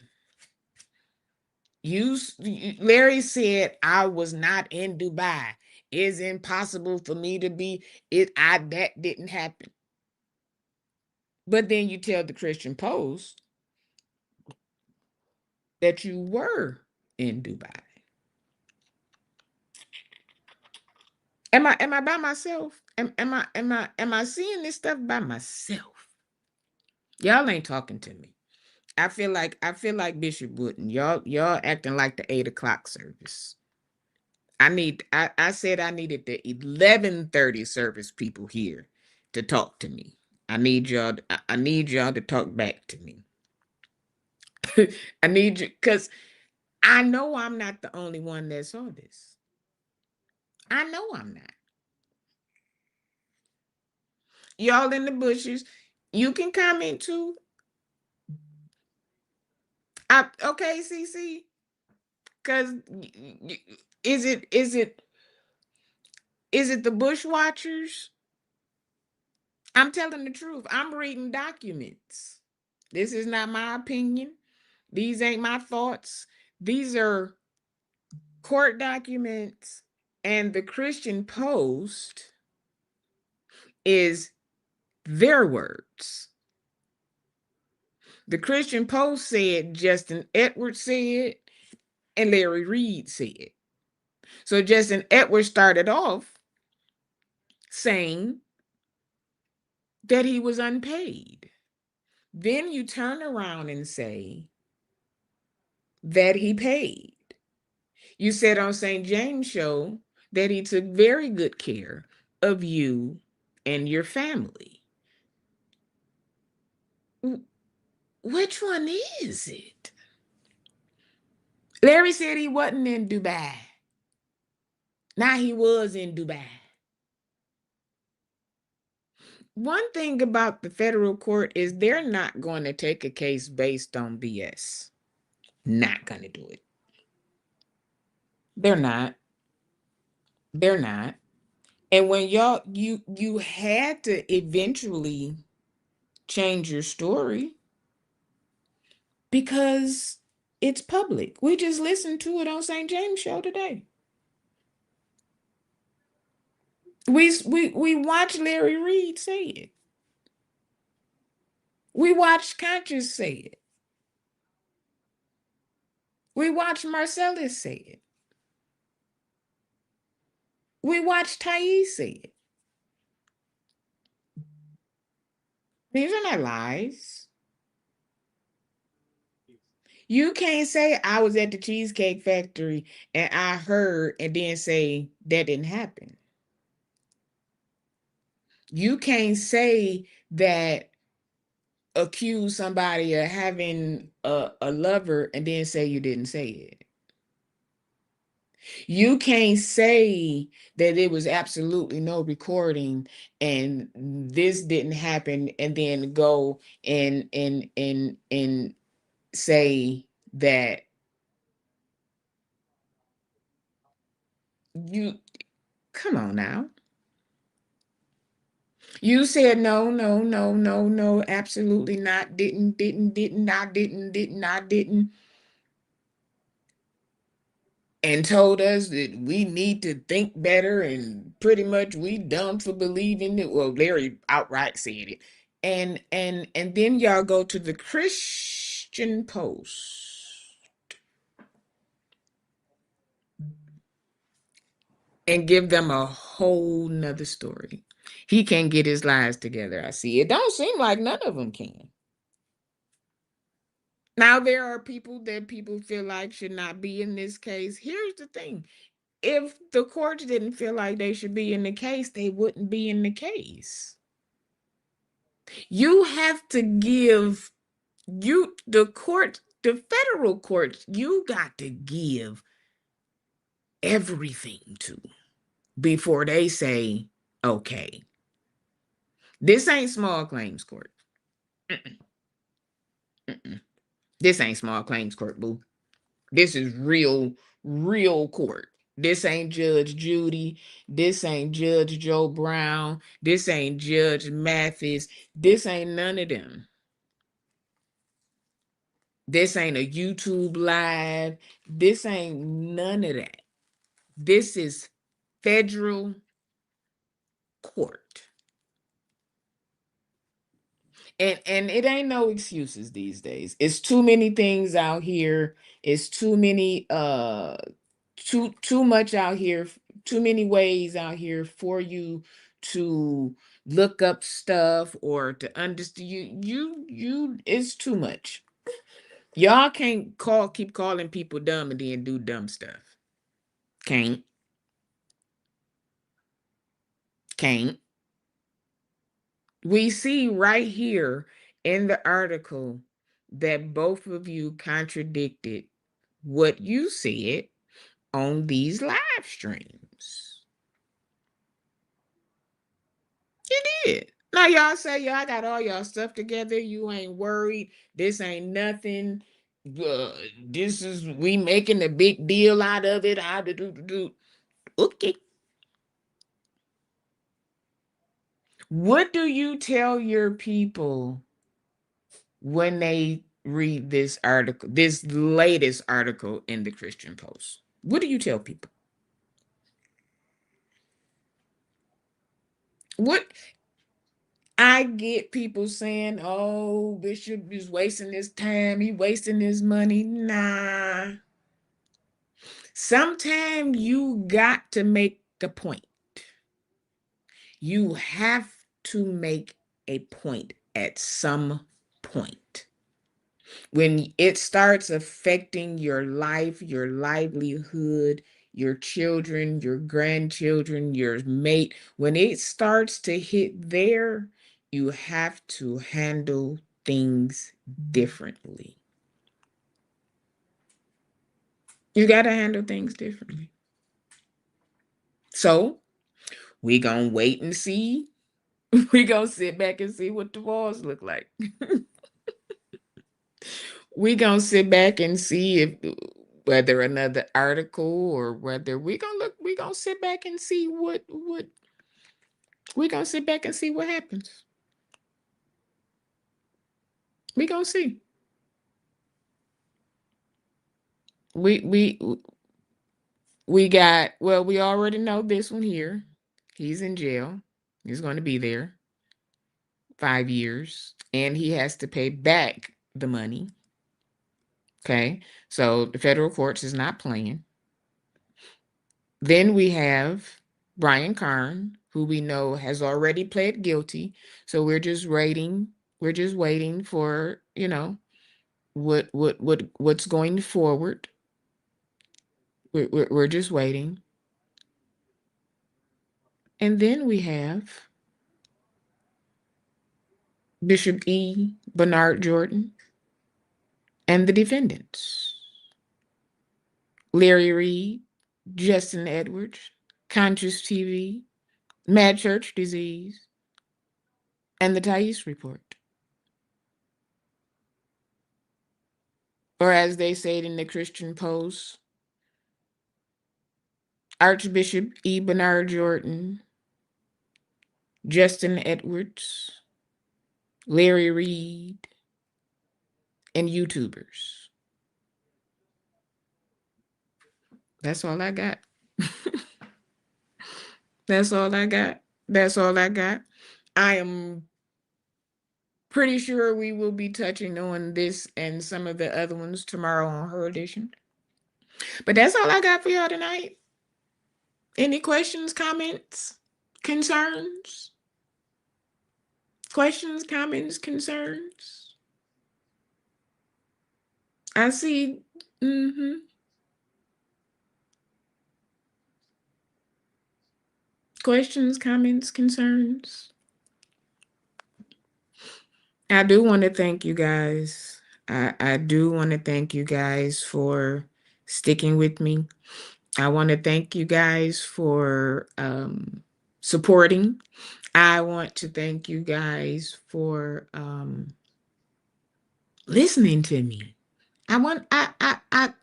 Larry said I was not in Dubai. It's impossible for me to be it. That didn't happen. But then you tell the Christian Post that you were in Dubai. Am I by myself? Am I seeing this stuff by myself? Y'all ain't talking to me. I feel like Bishop Wooden. Y'all acting like the 8 o'clock service. I said I needed the 11:30 service people here to talk to me. I need y'all to talk back to me. I need you because I know I'm not the only one that saw this. I know I'm not. Y'all in the bushes, you can comment too. Okay, CC, because is it is it is it the bush watchers? I'm telling the truth. I'm reading documents. This is not my opinion. These ain't my thoughts. These are court documents, and the Christian Post is their words. The Christian Post said Justin Edwards said, and Larry Reed said. So Justin Edwards started off saying that he was unpaid. Then you turn around and say that he paid. You said on St. James show that he took very good care of you and your family. Which one is it? Larry said he wasn't in Dubai. Now he was in Dubai. One thing about the federal court is they're not going to take a case based on BS. Not going to do it. They're not. They're not. And when you had to eventually change your story because it's public. We just listened to it on St. James show today. We watched Larry Reed say it. We watched Conscious say it. We watched Marcellus say it. We watched Thais say it. These are not lies. You can't say I was at the Cheesecake Factory and I heard and then say that didn't happen. You can't say that accuse somebody of having a lover and then say you didn't say it. You can't say that there was absolutely no recording and this didn't happen and then go and say that you come on now. You said no, no, no, no, no, absolutely not, didn't, I didn't, and told us that we need to think better and pretty much we dumb for believing it. Well, Larry outright said it. And then y'all go to the Christian Post and give them a whole nother story. He can't get his lies together. I see. It don't seem like none of them can. Now there are people that people feel like should not be in this case. Here's the thing. If the courts didn't feel like they should be in the case, they wouldn't be in the case. You have to give the federal courts, you got to give everything to before they say, okay, this ain't small claims court. Mm-mm, mm-mm. This ain't small claims court, boo. This is real court. This ain't Judge Judy. This ain't Judge Joe Brown. This ain't Judge Mathis. This ain't none of them. This ain't a YouTube live. This ain't none of that. This is federal court. And it ain't no excuses these days. It's too many things out here. It's too many too much out here, too many ways out here for you to look up stuff or to understand. You it's too much. Y'all can't keep calling people dumb and then do dumb stuff. Can't. Can't. We see right here in the article that both of you contradicted what you said on these live streams. You did. Now y'all say y'all got all y'all stuff together. You ain't worried. This ain't nothing. This is we making a big deal out of it. I do. Okay. What do you tell your people when they read this article, this latest article in the Christian Post? What do you tell people? What I get people saying, oh, Bishop is wasting his time, he wasting his money. Nah. Sometimes you got to make the point. You have to make a point at some point. When it starts affecting your life, your livelihood, your children, your grandchildren, your mate, when it starts to hit there, you have to handle things differently. You got to handle things differently. So we gonna wait and see. We gonna sit back and see what the walls look like. We gonna sit back and see if whether another article or whether we gonna sit back and see what we gonna sit back and see what happens. We gonna see. We we got, well, we already know this one here. He's in jail. He's going to be there 5 years, and he has to pay back the money. Okay, so the federal courts is not playing. Then we have Brian Karn, who we know has already pled guilty. So we're just waiting. We're just waiting for, what's going forward. We're just waiting. And then we have Bishop E. Bernard Jordan and the defendants, Larry Reed, Justin Edwards, Conscious TV, Mad Church Disease, and the Thais Report. Or as they say it in the Christian Post, Archbishop E. Bernard Jordan, Justin Edwards, Larry Reed, and YouTubers. That's all I got. That's all I got. That's all I got. I am pretty sure we will be touching on this and some of the other ones tomorrow on her edition. But that's all I got for y'all tonight. Any questions, comments, concerns? Questions, comments, concerns? I see. Questions, comments, concerns? I do want to thank you guys. I do want to thank you guys for sticking with me. I want to thank you guys for supporting. I want to thank you guys for listening to me. I want I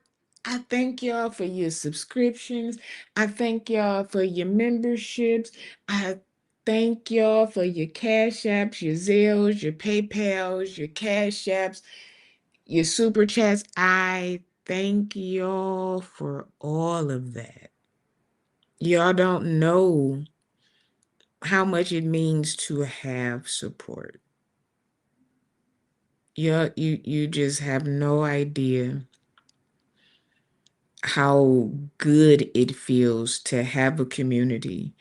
I thank y'all for your subscriptions. I thank y'all for your memberships. I thank y'all for your Cash Apps, your Zelles, your PayPals, your Cash Apps, your Super Chats. I thank y'all for all of that. Y'all don't know how much it means to have support. You just have no idea how good it feels to have a community.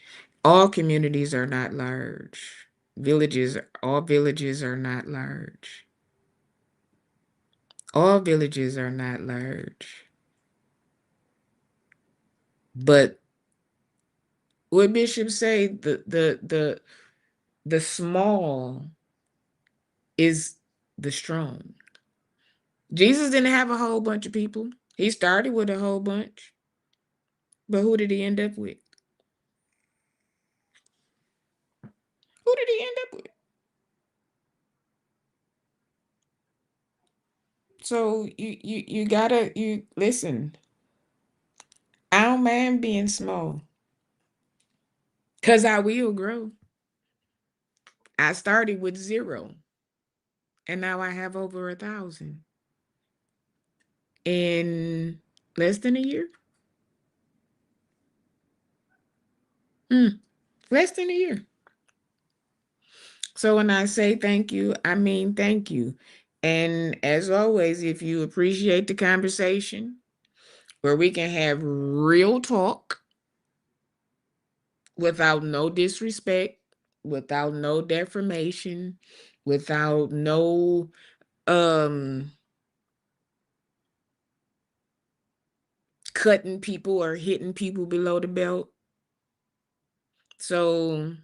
All communities are not large. All villages are not large. All villages are not large. But what Bishop say, the small is the strong. Jesus didn't have a whole bunch of people. He started with a whole bunch. But who did he end up with? Who did he end up with? So you gotta you listen. I don't mind being small. Cause I will grow. I started with 0 and now I have over 1,000 in less than a year. Less than a year. So when I say thank you, I mean thank you. And as always, if you appreciate the conversation where we can have real talk without no disrespect, without no defamation, without no um cutting people or hitting people below the belt. So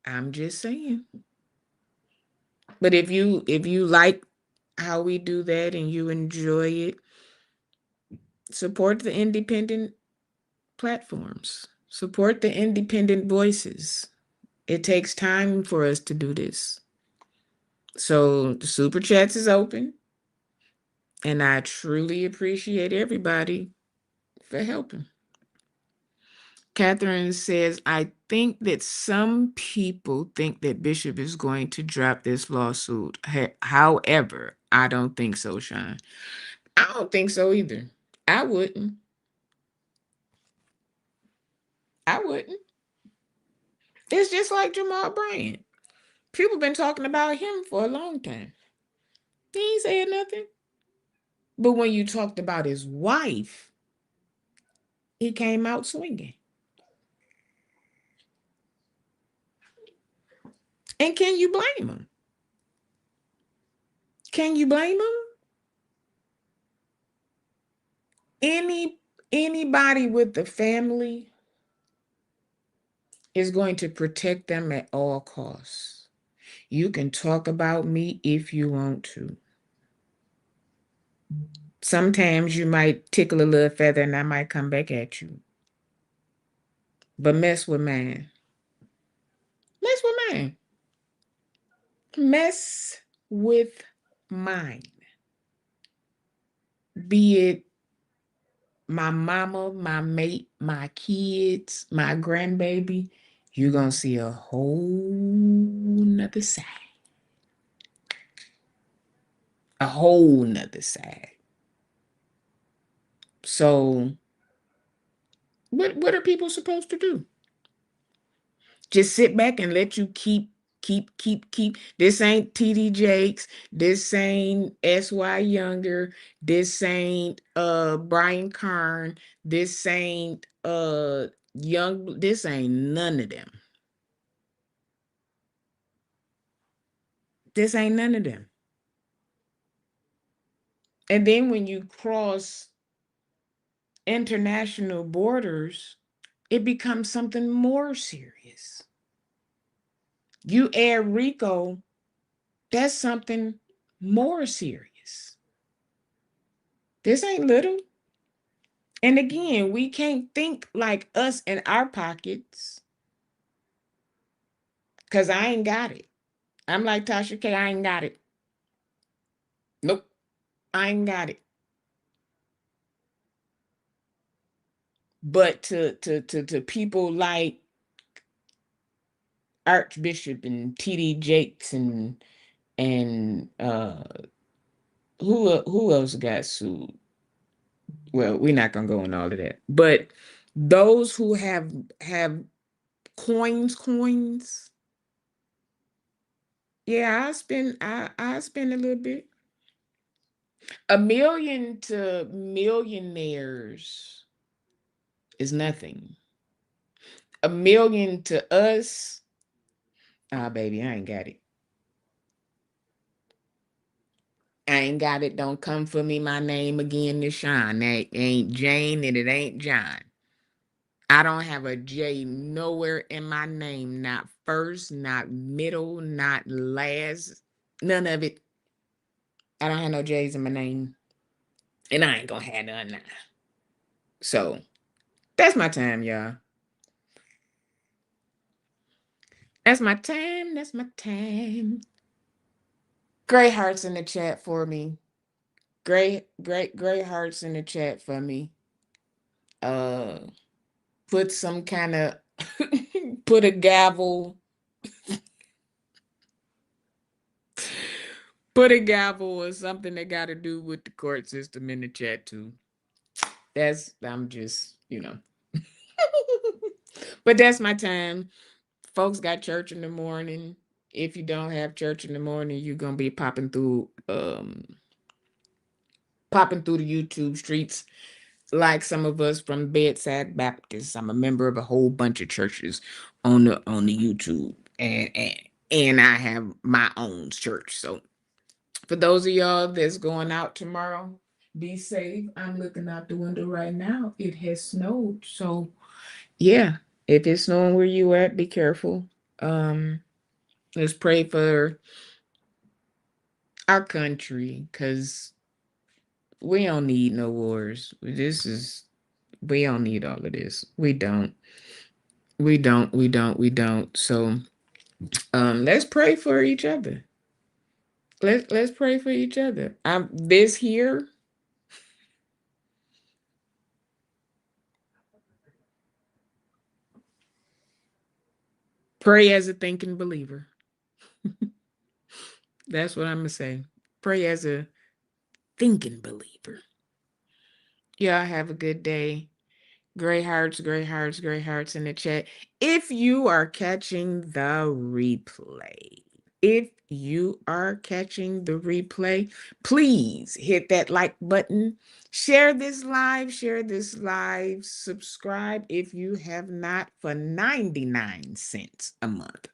I'm just saying. But if you like how we do that and you enjoy it, support the independent platforms. Support the independent voices. It takes time for us to do this. So the super chats is open, and I truly appreciate everybody for helping. Catherine says, I think that some people think that Bishop is going to drop this lawsuit. However, I don't think so, Sean. I don't think so either. I wouldn't. I wouldn't. It's just like Jamal Bryant. People been talking about him for a long time. He ain't saying nothing. But when you talked about his wife, he came out swinging. And can you blame him? Can you blame him? Anybody with the family is going to protect them at all costs. You can talk about me if you want to. Sometimes you might tickle a little feather and I might come back at you. But mess with mine. Mess with mine. Mess with mine. Be it my mama, my mate, my kids, my grandbaby, you're going to see a whole nother side. A whole nother side. So, what are people supposed to do? Just sit back and let you keep. This ain't TD Jakes. This ain't SY Younger. This ain't Brian Karn. This ain't Young. This ain't none of them. This ain't none of them. And then when you cross international borders, it becomes something more serious. You add RICO, that's something more serious. This ain't little. And again, we can't think like us in our pockets because I ain't got it. I'm like Tasha K, I ain't got it. Nope, I ain't got it. But to people like Archbishop and TD Jakes and who else got sued? Well, we're not gonna go on all of that. But those who have coins, yeah, I spend a little bit. A million to millionaires is nothing. A million to us, ah, baby, I ain't got it. I ain't got it. Don't come for me. My name again is Sean. That ain't Jane and it ain't John. I don't have a J nowhere in my name. Not first, not middle, not last. None of it. I don't have no J's in my name. And I ain't gonna have none now. So that's my time, y'all. That's my time. That's my time. Great hearts in the chat for me. Great hearts in the chat for me. Uh put some kind of put a gavel, put a gavel or something that got to do with the court system in the chat too. I'm just, but that's my time. Folks got church in the morning. If you don't have church in the morning, you're gonna be popping through the YouTube streets like some of us from Bedside Baptist. I'm a member of a whole bunch of churches on the YouTube, and I have my own church. So for those of y'all that's going out tomorrow, be safe. I'm looking out the window right now. It has snowed, so yeah. If it's snowing where you at, be careful. Um, let's pray for our country because we don't need no wars. We don't need all of this. We don't. We don't. So let's pray for each other. Let's pray for each other. This here, pray as a thinking believer. That's what I'm gonna say. Pray as a thinking believer. Y'all have a good day. Great hearts, great hearts, great hearts in the chat. If you are catching the replay, if you are catching the replay, please hit that like button. Share this live, subscribe if you have not for 99 cents a month.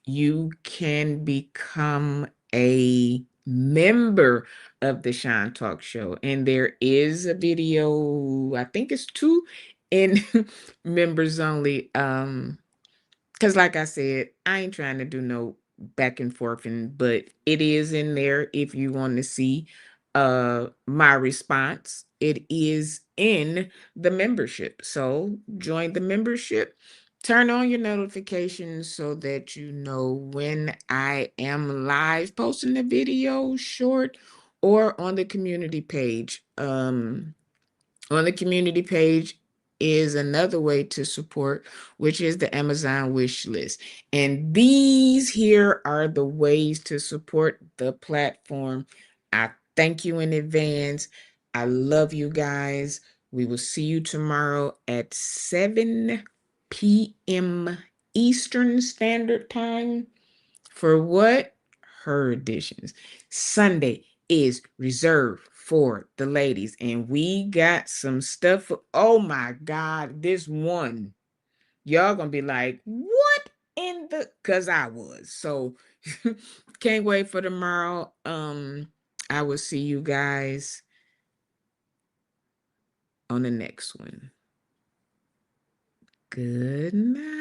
You can become a member of the SHUN Talk Show. And there is a video, I think it's two in members only. Because like I said, I ain't trying to do no back and forth, but it is in there if you want to see my response. It is in the membership. So join the membership. Turn on your notifications so that you know when I am live posting the video short or on the community page. On the community page is another way to support, which is the Amazon wish list. And these here are the ways to support the platform. I thank you in advance. I love you guys. We will see you tomorrow at 7 p.m. Eastern Standard Time. For what? Her editions. Sunday is reserved for the ladies. And we got some stuff. Oh my God, this one. Y'all gonna be like, what in the cause I was. So can't wait for tomorrow. I will see you guys on the next one. Good night.